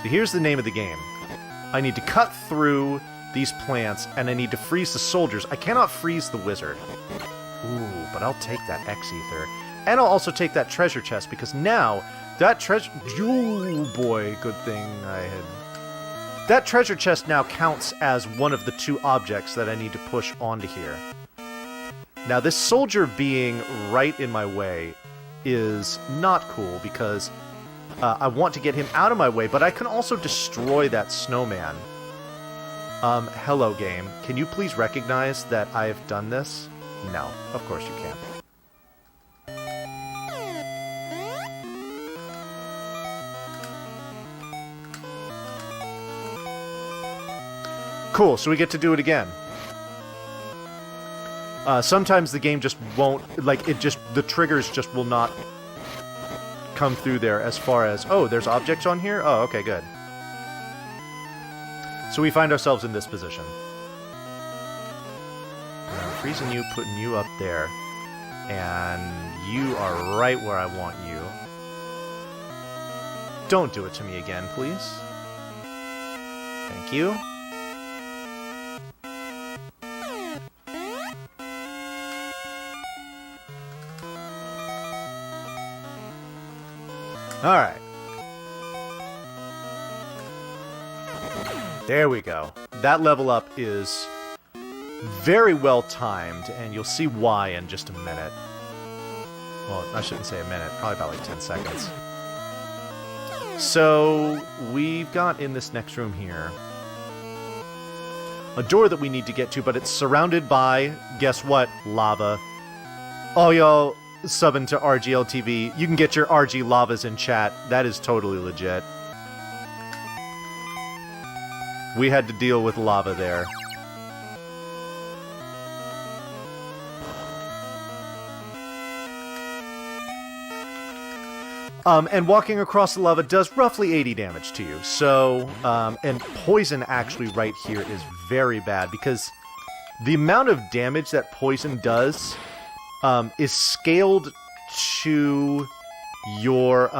So here's the name of the game. I need to cut through these plants, and I need to freeze the soldiers. I cannot freeze the wizard. Ooh, but I'll take that X-Ether. And I'll also take that treasure chest, because now, that treasure... Ooh, boy, good thing I had... That treasure chest now counts as one of the two objects that I need to push onto here. Now, this soldier being right in my way is not cool, because I want to get him out of my way, but I can also destroy that snowman. Hello, game. Can you please recognize that I have done this? No, of course you can't. Cool, so we get to do it again. Sometimes the game just won't, like, the triggers just will not come through there as far as, oh, there's objects on here? Oh, okay, good. So we find ourselves in this position. And I'm freezing you, putting you up there, and you are right where I want you. Don't do it to me again, please. Thank you. Alright. There we go. That level up is very well timed, and you'll see why in just a minute. Well, I shouldn't say a minute, probably about like 10 seconds. So, we've got in this next room here a door that we need to get to, but it's surrounded by, guess what, lava. Oh, y'all subbing to RGLTV. You can get your RG lavas in chat. That is totally legit. We had to deal with lava there. And walking across the lava does roughly 80 damage to you. So, and poison actually right here is very bad, because the amount of damage that poison does is scaled to your,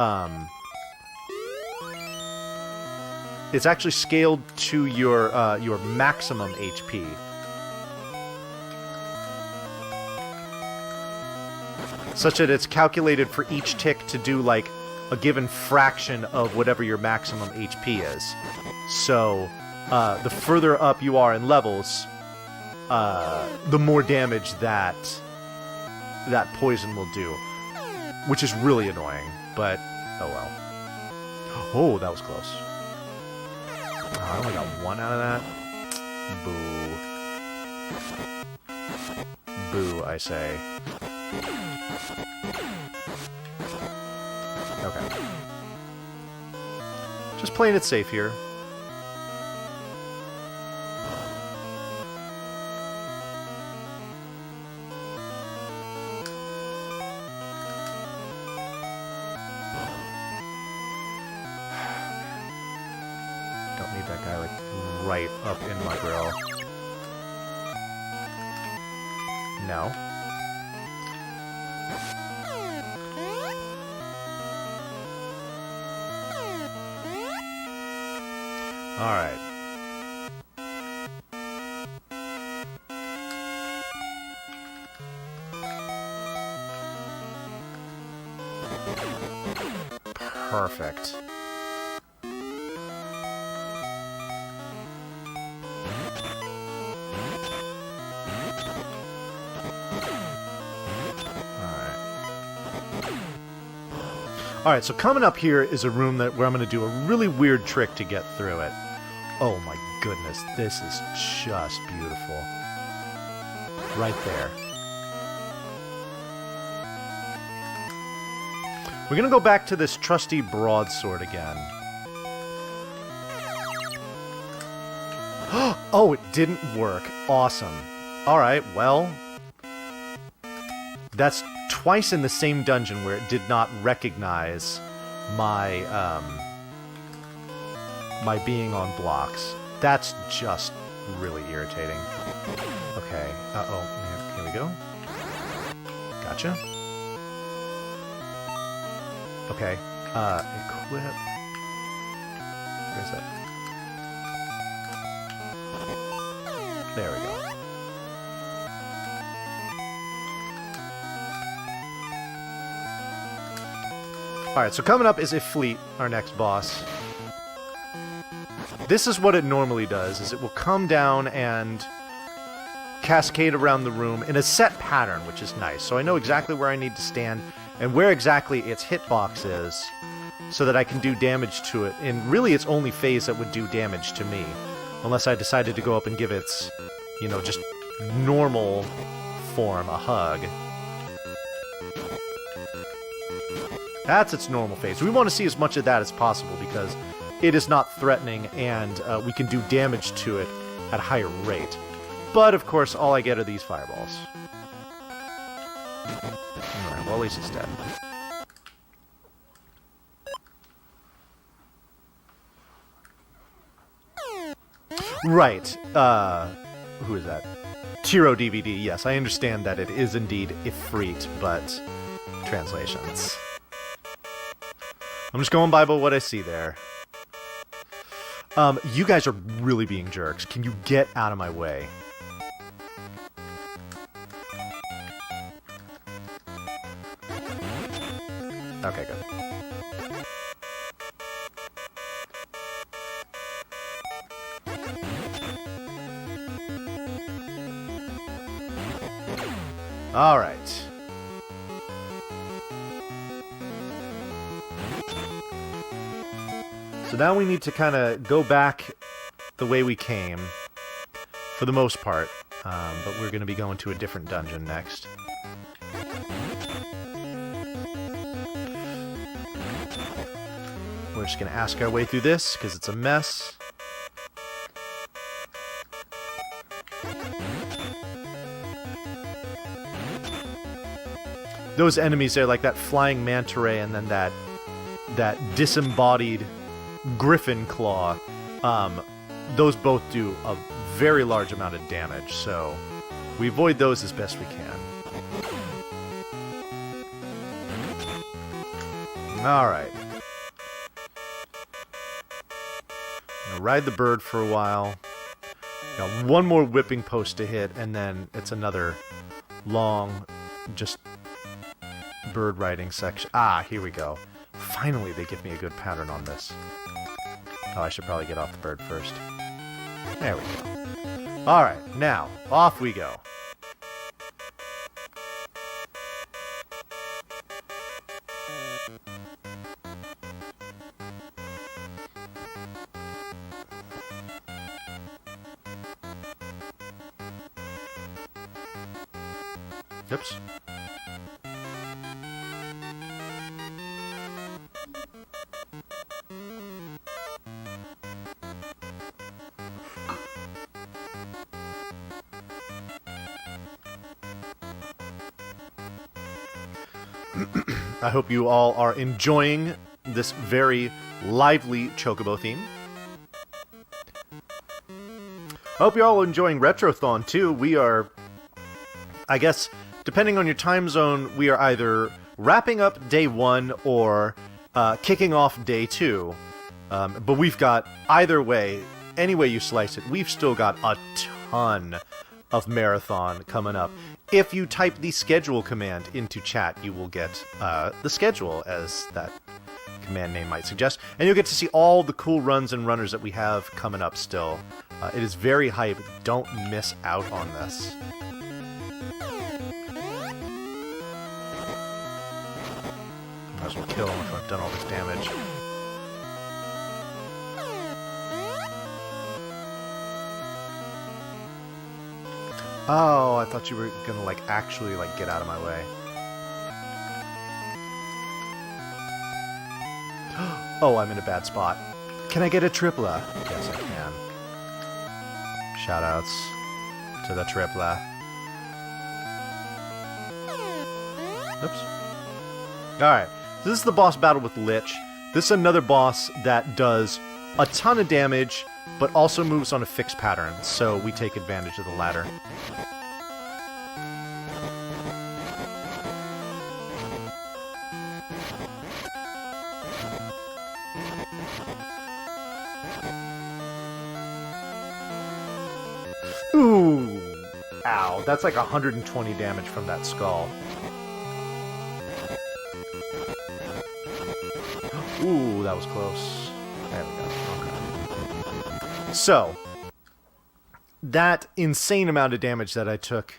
it's actually scaled to your maximum HP. Such that it's calculated for each tick to do, like, a given fraction of whatever your maximum HP is. So, the further up you are in levels, the more damage that poison will do. Which is really annoying, but oh well. Oh, that was close. Oh, I only got one out of that. Boo. Boo, I say. Okay. Just playing it safe here. Don't need that guy, like, right up in my grill. No. Alright. Perfect. Alright, so coming up here is a room where I'm going to do a really weird trick to get through it. Oh my goodness, this is just beautiful. Right there. We're going to go back to this trusty broadsword again. Oh, it didn't work. Awesome. Alright, well... That's twice in the same dungeon where it did not recognize my, my being on blocks. That's just really irritating. Okay, uh-oh, here we go. Gotcha. Okay, equip... Where's that? There we go. Alright, so coming up is Ifrit, our next boss. This is what it normally does, is it will come down and cascade around the room in a set pattern, which is nice. So I know exactly where I need to stand and where exactly its hitbox is so that I can do damage to it in really its only phase that would do damage to me. Unless I decided to go up and give its, you know, just normal form a hug. That's its normal phase. We want to see as much of that as possible because it is not threatening and we can do damage to it at a higher rate. But, of course, all I get are these fireballs. Alright, well, at least it's dead. Right. Who is that? Tiro DVD. Yes, I understand that it is indeed Ifrit, but translations. I'm just going by what I see there. You guys are really being jerks. Can you get out of my way? Okay, good. All right. So now we need to kind of go back the way we came, for the most part, but we're going to be going to a different dungeon next. We're just going to ask our way through this, because it's a mess. Those enemies there, like that flying manta ray and then that disembodied griffin claw, those both do a very large amount of damage, so we avoid those as best we can. Alright. Gonna ride the bird for a while. Got one more whipping post to hit, and then it's another long, just bird riding section. Ah, here we go. Finally, they give me a good pattern on this. Oh, I should probably get off the bird first. There we go. Alright, now, off we go. Oops. I hope you all are enjoying this very lively Chocobo theme. I hope you're all enjoying Retrothon too. We are, I guess, depending on your time zone, we are either wrapping up day 1 or kicking off day 2. But we've got, either way, any way you slice it, we've still got a ton of marathon coming up. If you type the schedule command into chat, you will get the schedule, as that command name might suggest, and you'll get to see all the cool runs and runners that we have coming up still. It is very hype. Don't miss out on this. as well kill him if I've done all this damage. Oh, I thought you were gonna, like, actually, like, get out of my way. Oh, I'm in a bad spot. Can I get a tripla? Yes, I can. Shoutouts to the tripla. Oops. Alright, so this is the boss battle with Lich. This is another boss that does a ton of damage, but also moves on a fixed pattern, so we take advantage of the latter. Ooh! Ow, that's like 120 damage from that skull. Ooh, that was close. There we go. Okay. So, that insane amount of damage that I took,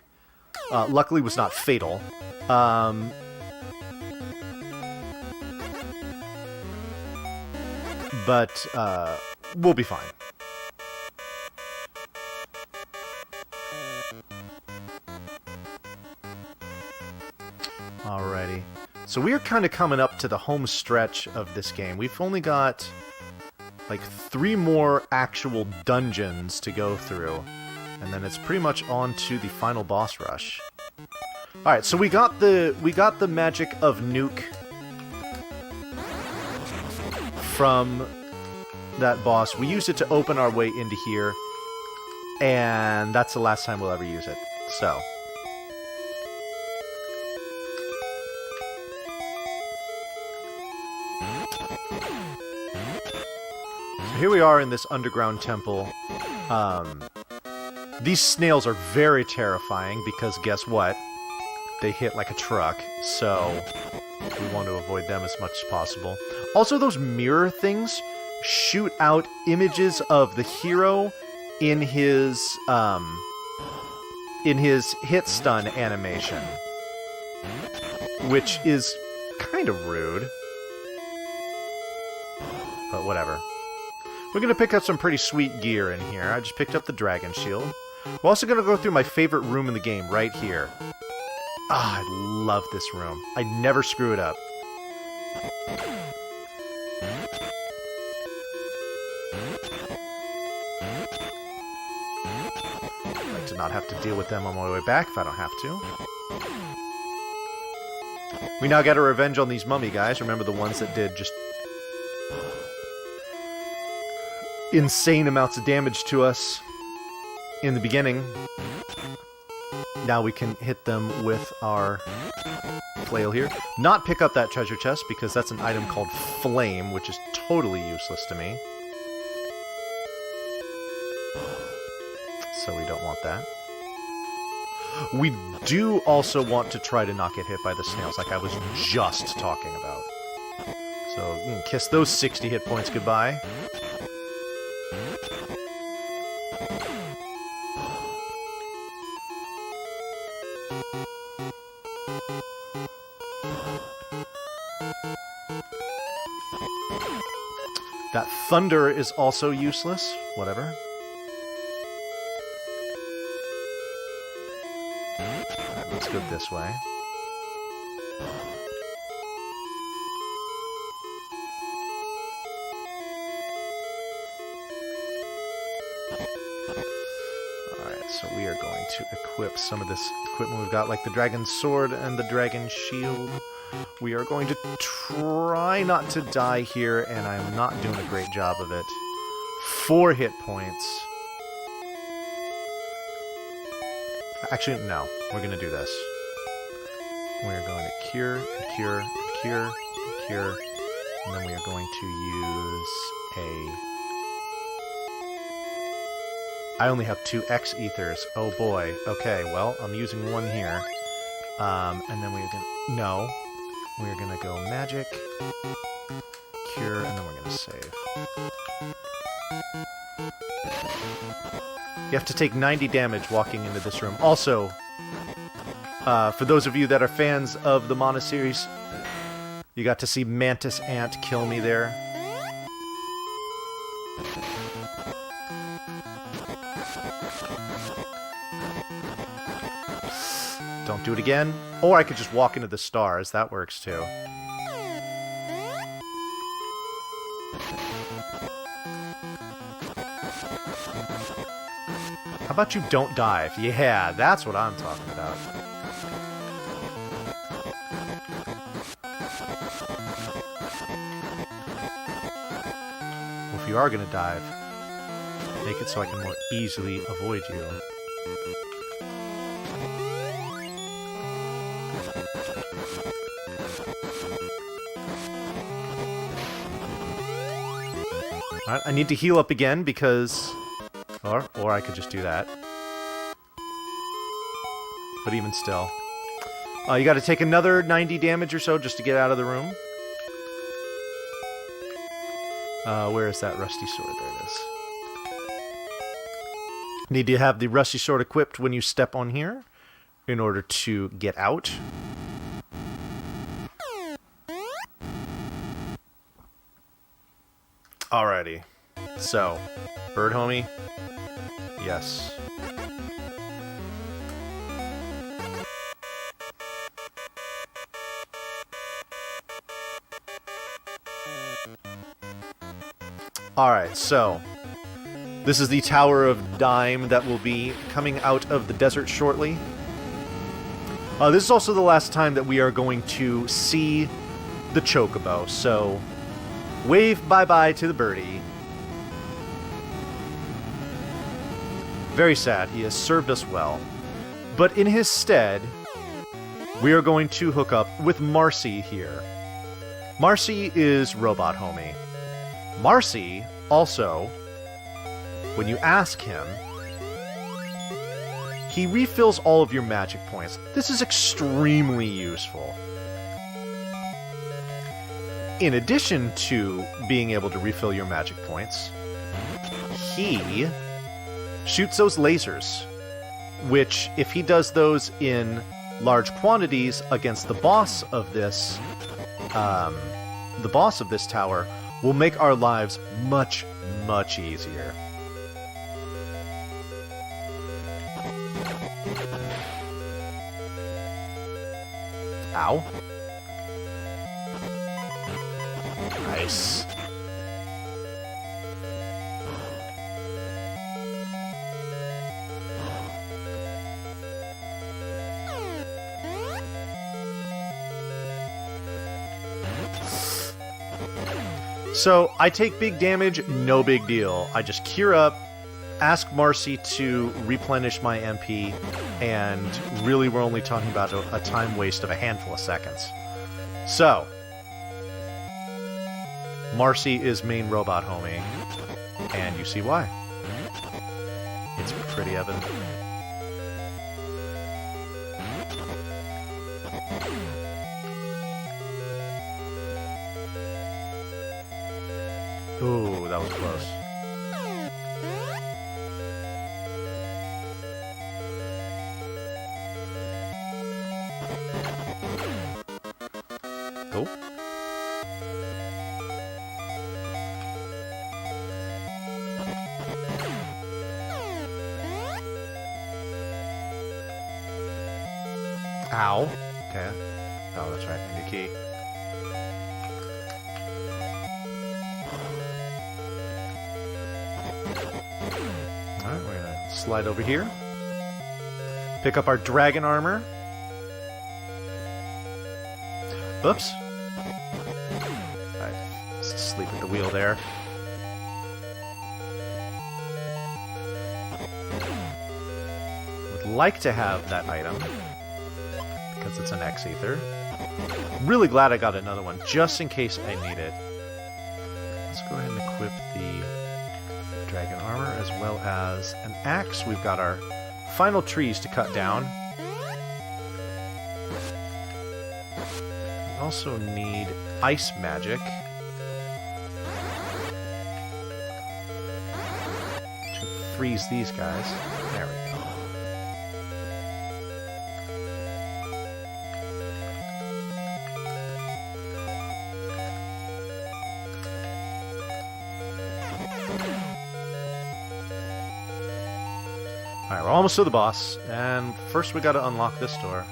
luckily was not fatal. But, we'll be fine. Alrighty. So we are kind of coming up to the home stretch of this game. We've only got like 3 more actual dungeons to go through, and then it's pretty much on to the final boss rush. All right, so we got the magic of Nuke from that boss. We used it to open our way into here, and that's the last time we'll ever use it. So here we are in this underground temple. These snails are very terrifying because guess what? They hit like a truck, so we want to avoid them as much as possible. Also, those mirror things shoot out images of the hero in his hit stun animation, which is kind of rude, but whatever. We're going to pick up some pretty sweet gear in here. I just picked up the Dragon Shield. We're also going to go through my favorite room in the game, right here. Ah, I love this room. I never screw it up. I'd like to not have to deal with them on my way back if I don't have to. We now get a revenge on these mummy guys. Remember the ones that did just insane amounts of damage to us in the beginning. Now we can hit them with our flail here. Not pick up that treasure chest because that's an item called Flame, which is totally useless to me. So we don't want that. We do also want to try to not get hit by the snails like I was just talking about. So you can kiss those 60 hit points goodbye. That thunder is also useless. Whatever. Alright, let's go this way. Alright, so we are going to equip some of this equipment we've got, like the Dragon Sword and the Dragon Shield. We are going to try not to die here, and I'm not doing a great job of it. 4 hit points. Actually, no. We're going to do this. We're going to cure, and cure, and cure, and cure, and then we are going to use a... I only have 2 X ethers. Oh boy. Okay, well, I'm using 1 here. And then we're going to... No. We're going to go magic, cure, and then we're going to save. You have to take 90 damage walking into this room. Also, for those of you that are fans of the Mana series, You got to see Mantis Ant kill me there. Don't do it again. Or I could just walk into the stars. That works too. How about you don't dive? Yeah, that's what I'm talking about. Well, if you are going to dive, make it so I can more easily avoid you. Alright, I need to heal up again because... Or I could just do that. But even still. You gotta take another 90 damage or so just to get out of the room. Where is that rusty sword? There it is. Need to have the rusty sword equipped when you step on here in order to get out. Alrighty. So, bird homie. Yes. Alright, so this is the Tower of Dime that will be coming out of the desert shortly. This is also the last time that we are going to see the Chocobo, so wave bye-bye to the birdie. Very sad. He has served us well. But in his stead, we are going to hook up with Marcy here. Marcy is Robot Homie. Marcy, also, when you ask him, he refills all of your magic points. This is extremely useful. In addition to being able to refill your magic points, he shoots those lasers, which, if he does those in large quantities against the boss of this tower, will make our lives much, much easier. Ow. Nice. So, I take big damage, no big deal. I just cure up, ask Marcy to replenish my MP, and really we're only talking about a time waste of a handful of seconds. So, Marcy is main Robot Homie, and you see why. It's pretty evident. Ooh, that was close. Oh. Ow. Okay. Oh, that's right. I need a key. Alright, we're gonna slide over here. Pick up our dragon armor. Oops. I sleep at the wheel there. Would like to have that item, because it's an X-Ether. Really glad I got another one, just in case I need it. Let's go ahead and equip the dragon armor, as well as an axe. We've got our final trees to cut down. We also need ice magic to freeze these guys. There we go. almost to the boss, and first we gotta unlock this door.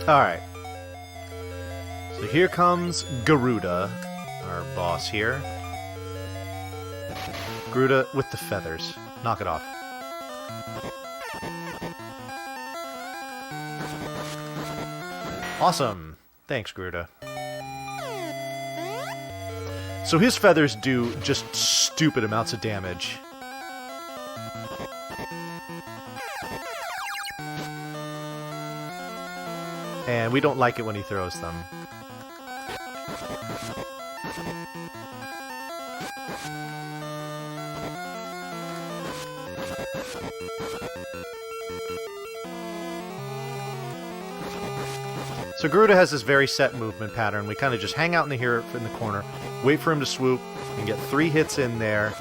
Alright. So here comes Garuda, our boss here. Garuda with the feathers. Knock it off. Awesome. Thanks, Garuda. So his feathers do just stupid amounts of damage. And we don't like it when he throws them. So Garuda has this very set movement pattern. We kind of just hang out in the corner, wait for him to swoop, and get 3 hits in there,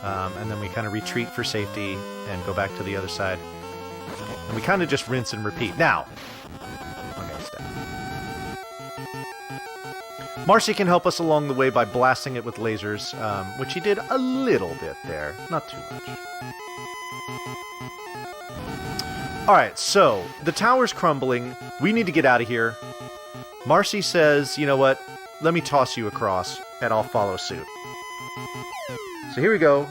and then we kind of retreat for safety and go back to the other side. And we kind of just rinse and repeat. Now, Marcy can help us along the way by blasting it with lasers, which he did a little bit there. Not too much. Alright, so, the tower's crumbling. We need to get out of here. Marcy says, you know what, let me toss you across, and I'll follow suit. So here we go.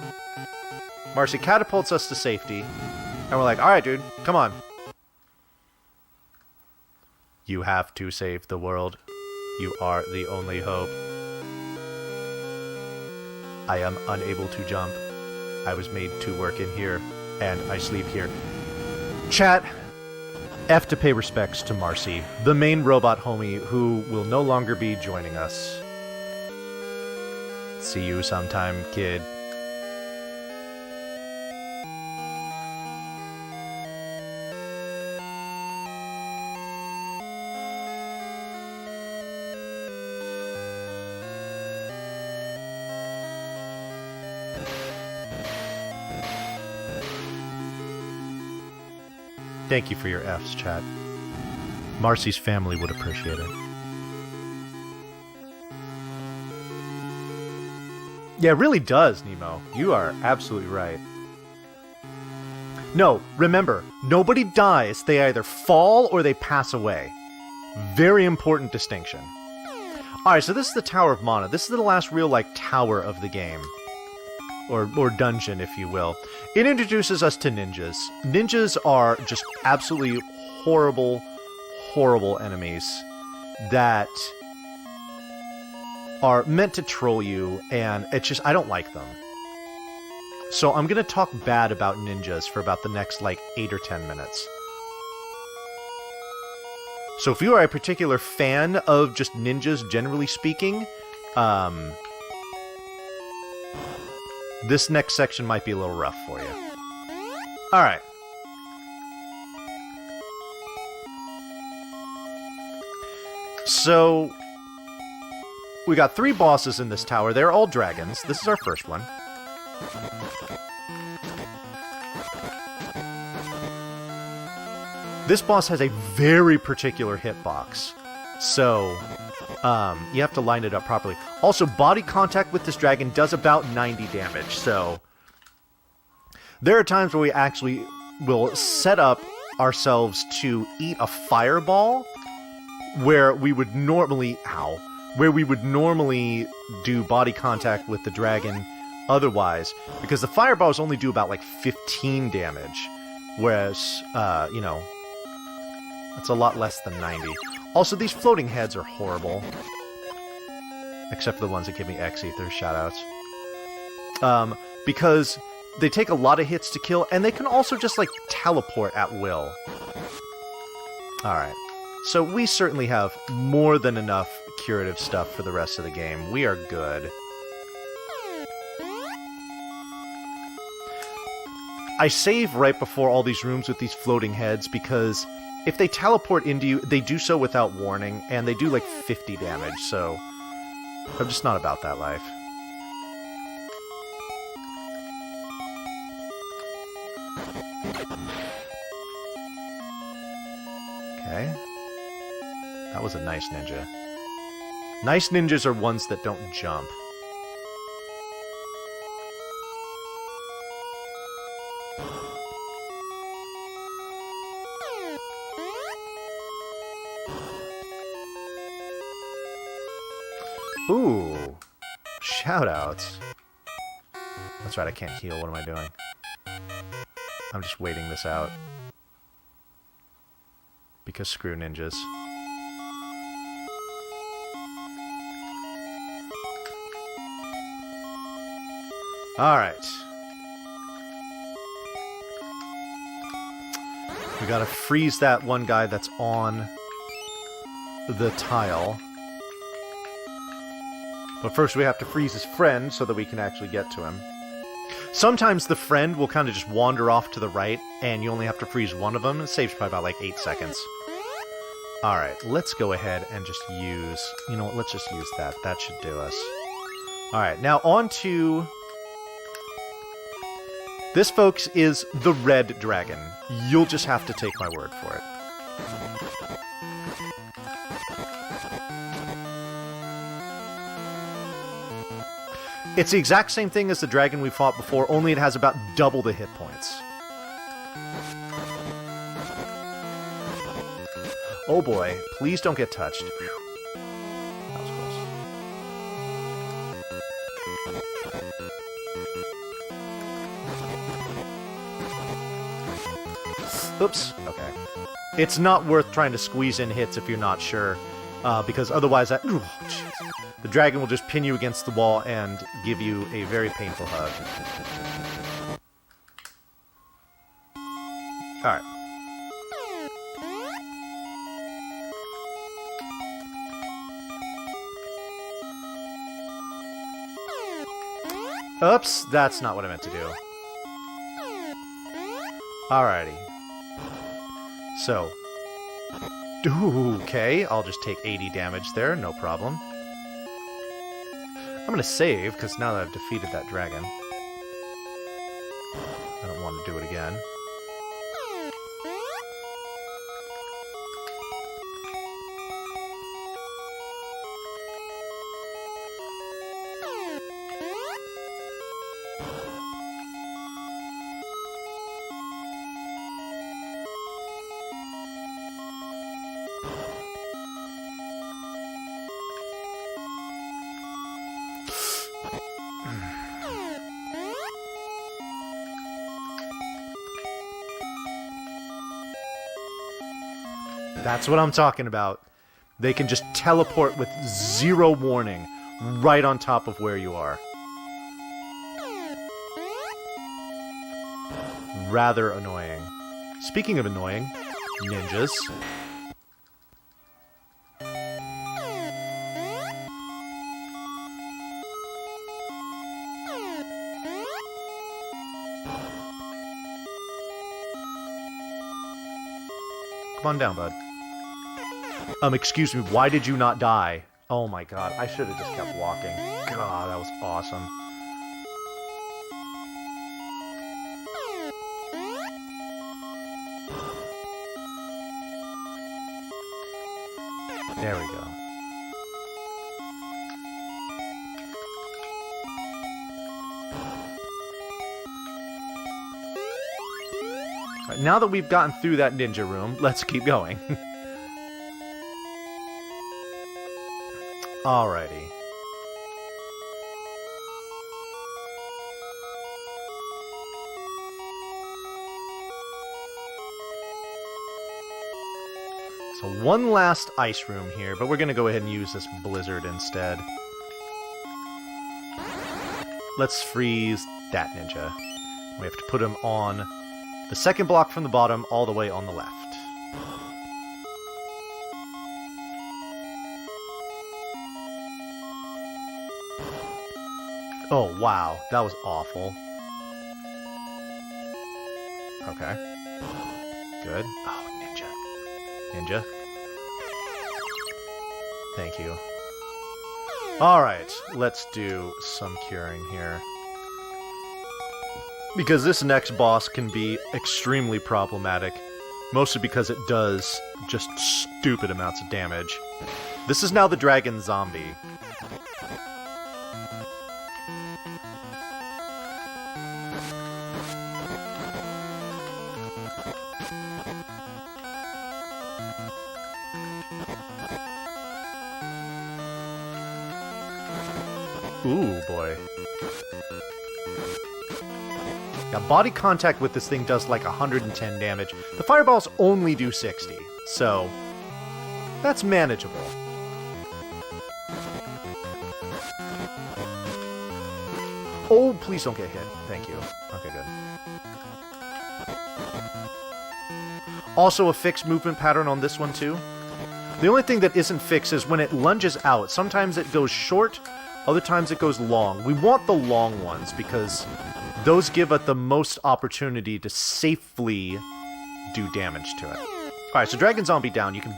Marcy catapults us to safety, and we're like, alright dude, come on. You have to save the world. You are the only hope. I am unable to jump. I was made to work in here, and I sleep here. Chat, F to pay respects to Marcy, the main robot homie who will no longer be joining us. See you sometime, kid. Thank you for your Fs, chat. Marcy's family would appreciate it. Yeah, it really does, Nemo. You are absolutely right. No, remember, nobody dies. They either fall or they pass away. Very important distinction. Alright, so this is the Tower of Mana. This is the last real, tower of the game. Or dungeon, if you will. It introduces us to ninjas. Ninjas are just absolutely horrible, horrible enemies that are meant to troll you, and it's just, I don't like them. So I'm going to talk bad about ninjas for about the next, 8 or 10 minutes. So if you are a particular fan of just ninjas, generally speaking, this next section might be a little rough for you. Alright. So, we got 3 bosses in this tower. They're all dragons. This is our first one. This boss has a very particular hitbox. So, you have to line it up properly. Also, body contact with this dragon does about 90 damage, so there are times where we actually will set up ourselves to eat a fireball where we would normally do body contact with the dragon otherwise, because the fireballs only do about 15 damage, whereas, that's a lot less than 90. Also, these floating heads are horrible. Except for the ones that give me X Ether shoutouts. Because they take a lot of hits to kill, and they can also just, teleport at will. Alright. So we certainly have more than enough curative stuff for the rest of the game. We are good. I save right before all these rooms with these floating heads, because if they teleport into you, they do so without warning, and they do 50 damage, so I'm just not about that life. Okay. That was a nice ninja. Nice ninjas are ones that don't jump. Ooh. Shoutouts. That's right, I can't heal. What am I doing? I'm just waiting this out. Because screw ninjas. Alright. We gotta freeze that one guy that's on the tile. But first we have to freeze his friend so that we can actually get to him. Sometimes the friend will kind of just wander off to the right, and you only have to freeze one of them. It saves probably about like 8 seconds. Alright, let's go ahead and just use... You know what, let's just use that. That should do us. Alright, now on to... This, folks, is the Red Dragon. You'll just have to take my word for it. It's the exact same thing as the dragon we fought before, only it has about double the hit points. Oh boy, please don't get touched. Whew. That was close. Oops, okay. It's not worth trying to squeeze in hits if you're not sure, because otherwise that... Ooh, the dragon will just pin you against the wall and give you a very painful hug. Alright. Oops, that's not what I meant to do. Alrighty. So. Ooh, okay, I'll just take 80 damage there, no problem. I'm gonna save, because now that I've defeated that dragon, I don't want to do it again. That's what I'm talking about. They can just teleport with zero warning right on top of where you are. Rather annoying. Speaking of annoying, ninjas. Come on down, bud. Excuse me, why did you not die? Oh my god, I should have just kept walking. God, that was awesome. There we go. Right, now that we've gotten through that ninja room, let's keep going. Alrighty. So one last ice room here, but we're going to go ahead and use this blizzard instead. Let's freeze that ninja. We have to put him on the second block from the bottom, all the way on the left. Oh, wow. That was awful. Okay. Good. Oh, ninja. Ninja. Thank you. Alright, let's do some curing here. Because this next boss can be extremely problematic, mostly because it does just stupid amounts of damage. This is now the dragon zombie. Ooh, boy. Yeah, body contact with this thing does like 110 damage. The fireballs only do 60, so that's manageable. Oh, please don't get hit. Thank you. Okay, good. Also a fixed movement pattern on this one, too. The only thing that isn't fixed is when it lunges out. Sometimes it goes short, other times it goes long. We want the long ones because those give it the most opportunity to safely do damage to it. Alright, so Dragon Zombie down. You can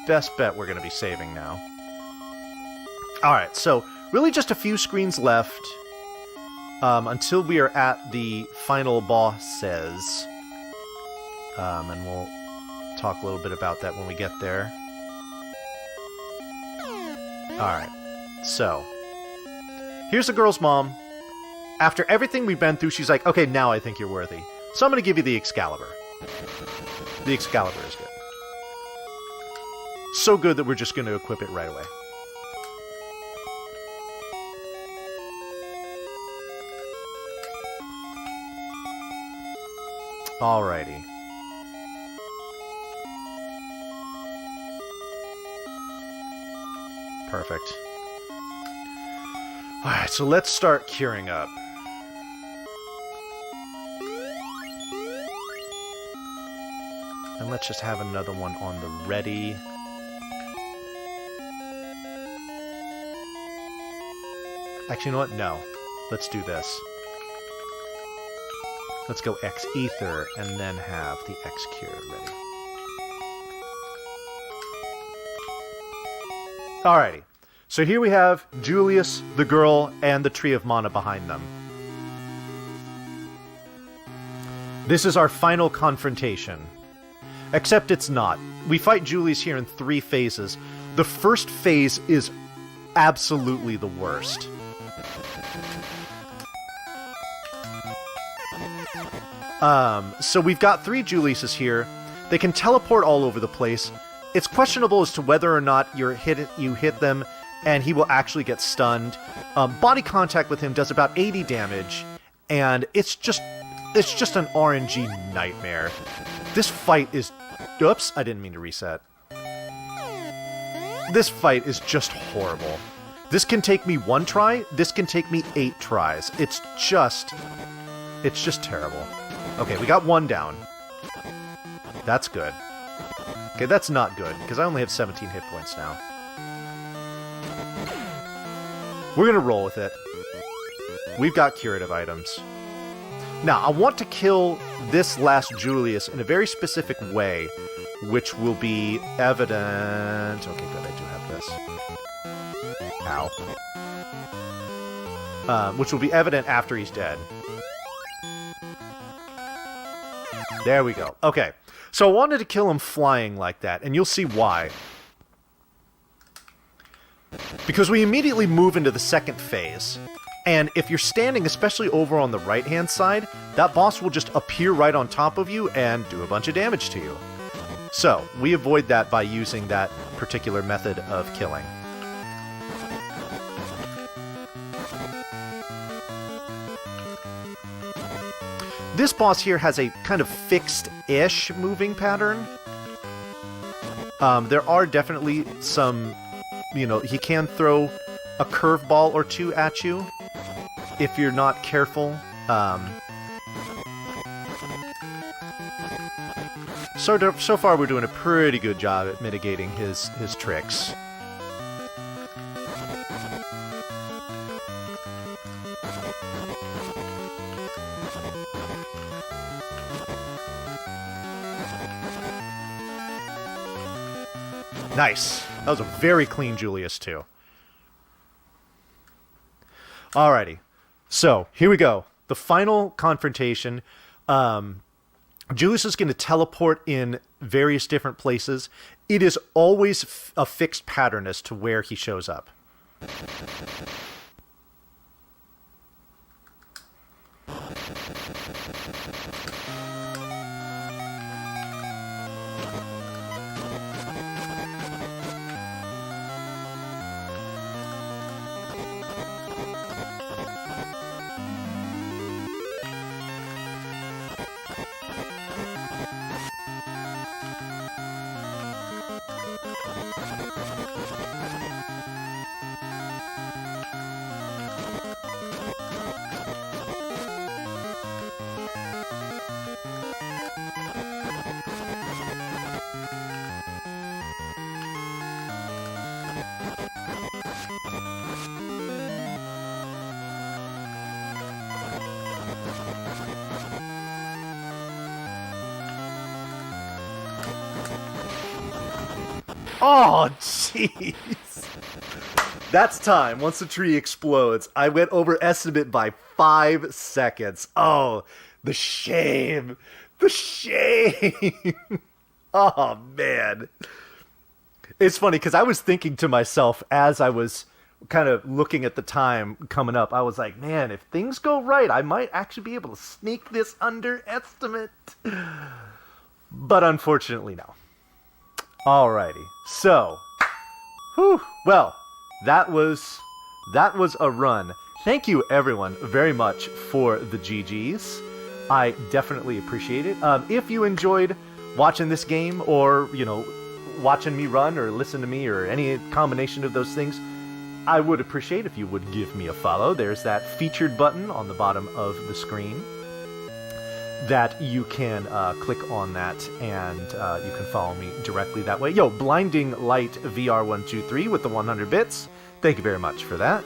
best bet we're going to be saving now. Alright, so really just a few screens left until we are at the final bosses. And we'll talk a little bit about that when we get there. Alright, so here's the girl's mom. After everything we've been through, she's like, okay, now I think you're worthy. So I'm going to give you the Excalibur. The Excalibur is good. So good that we're just going to equip it right away. Alrighty. Perfect. Alright, so let's start curing up. And let's just have another one on the ready. Actually, you know what? No. Let's do this. Let's go X Ether and then have the X Cure ready. Alrighty. So here we have Julius, the girl, and the Tree of Mana behind them. This is our final confrontation. Except it's not. We fight Julius here in 3 phases. The first phase is absolutely the worst. So we've got 3 Juliuses here. They can teleport all over the place. It's questionable as to whether or not you hit them and he will actually get stunned. Body contact with him does about 80 damage, and it's just an RNG nightmare. This fight is... Oops, I didn't mean to reset. This fight is just horrible. This can take me 1 try, this can take me 8 tries. It's just terrible. Okay, we got 1 down. That's good. Okay, that's not good, because I only have 17 hit points now. We're gonna roll with it. We've got curative items. Now, I want to kill this last Julius in a very specific way, which will be evident... Okay, good, I do have this. Ow. Which will be evident after he's dead. There we go. Okay, so I wanted to kill him flying like that, and you'll see why. Because we immediately move into the second phase. And if you're standing, especially over on the right-hand side, that boss will just appear right on top of you and do a bunch of damage to you. So, we avoid that by using that particular method of killing. This boss here has a kind of fixed-ish moving pattern. There are definitely some... You know, he can throw a curveball or 2 at you if you're not careful. So far we're doing a pretty good job at mitigating his tricks. Nice. That was a very clean Julius, too. Alrighty. So, here we go. the final confrontation, Julius is going to teleport in various different places. It is always a fixed pattern as to where he shows up. Oh, jeez. That's time. Once the tree explodes, I went over estimate by 5 seconds. Oh, the shame. The shame. Oh, man. It's funny because I was thinking to myself as I was kind of looking at the time coming up, I was like, man, if things go right, I might actually be able to sneak this under estimate. But unfortunately, no. Alrighty, so, well, that was a run. Thank you, everyone, very much for the GGs. I definitely appreciate it. If you enjoyed watching this game, or, you know, watching me run, or listen to me, or any combination of those things, I would appreciate if you would give me a follow. There's that featured button on the bottom of the screen that you can click on that, and you can follow me directly that way. Yo, Blinding Light VR123 with the 100 bits. Thank you very much for that.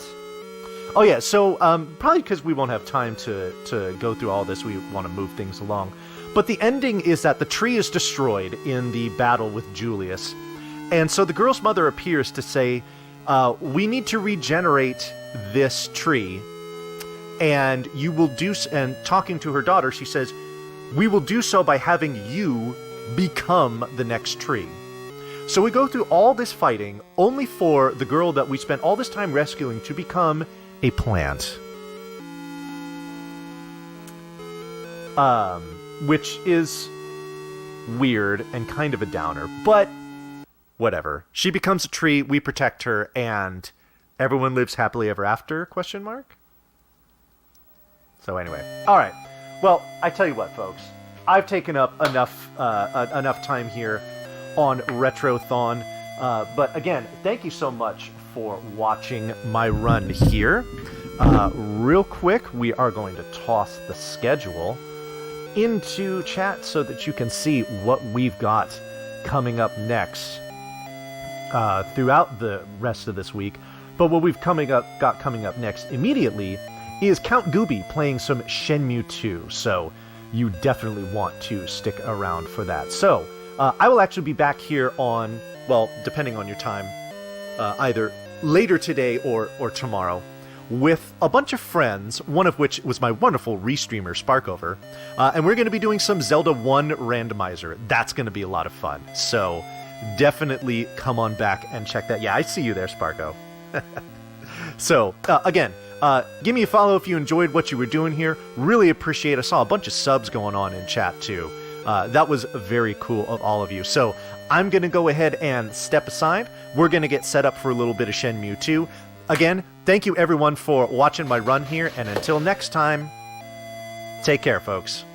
Oh yeah, so probably because we won't have time to go through all this, we want to move things along. But the ending is that the tree is destroyed in the battle with Julius. And so the girl's mother appears to say, we need to regenerate this tree. And you will do, and talking to her daughter, she says, we will do so by having you become the next tree. So we go through all this fighting, only for the girl that we spent all this time rescuing to become a plant. Which is weird and kind of a downer, but whatever. She becomes a tree, we protect her, and everyone lives happily ever after, question mark? So anyway, all right. Well, I tell you what, folks. I've taken up enough time here on Retrothon. But again, thank you so much for watching my run here. Real quick, we are going to toss the schedule into chat so that you can see what we've got coming up next throughout the rest of this week. But what we've got coming up next immediately is Count Gooby playing some Shenmue 2, so you definitely want to stick around for that. So, I will actually be back here on, well, depending on your time, either later today or tomorrow, with a bunch of friends, one of which was my wonderful restreamer, Sparkover, and we're going to be doing some Zelda 1 randomizer. That's going to be a lot of fun, so definitely come on back and check that. Yeah, I see you there, Sparko. So, again, give me a follow if you enjoyed what you were doing here. Really appreciate it. I saw a bunch of subs going on in chat, too. That was very cool of all of you. So, I'm going to go ahead and step aside. We're going to get set up for a little bit of Shenmue 2. Again, thank you everyone for watching my run here, and until next time, take care, folks.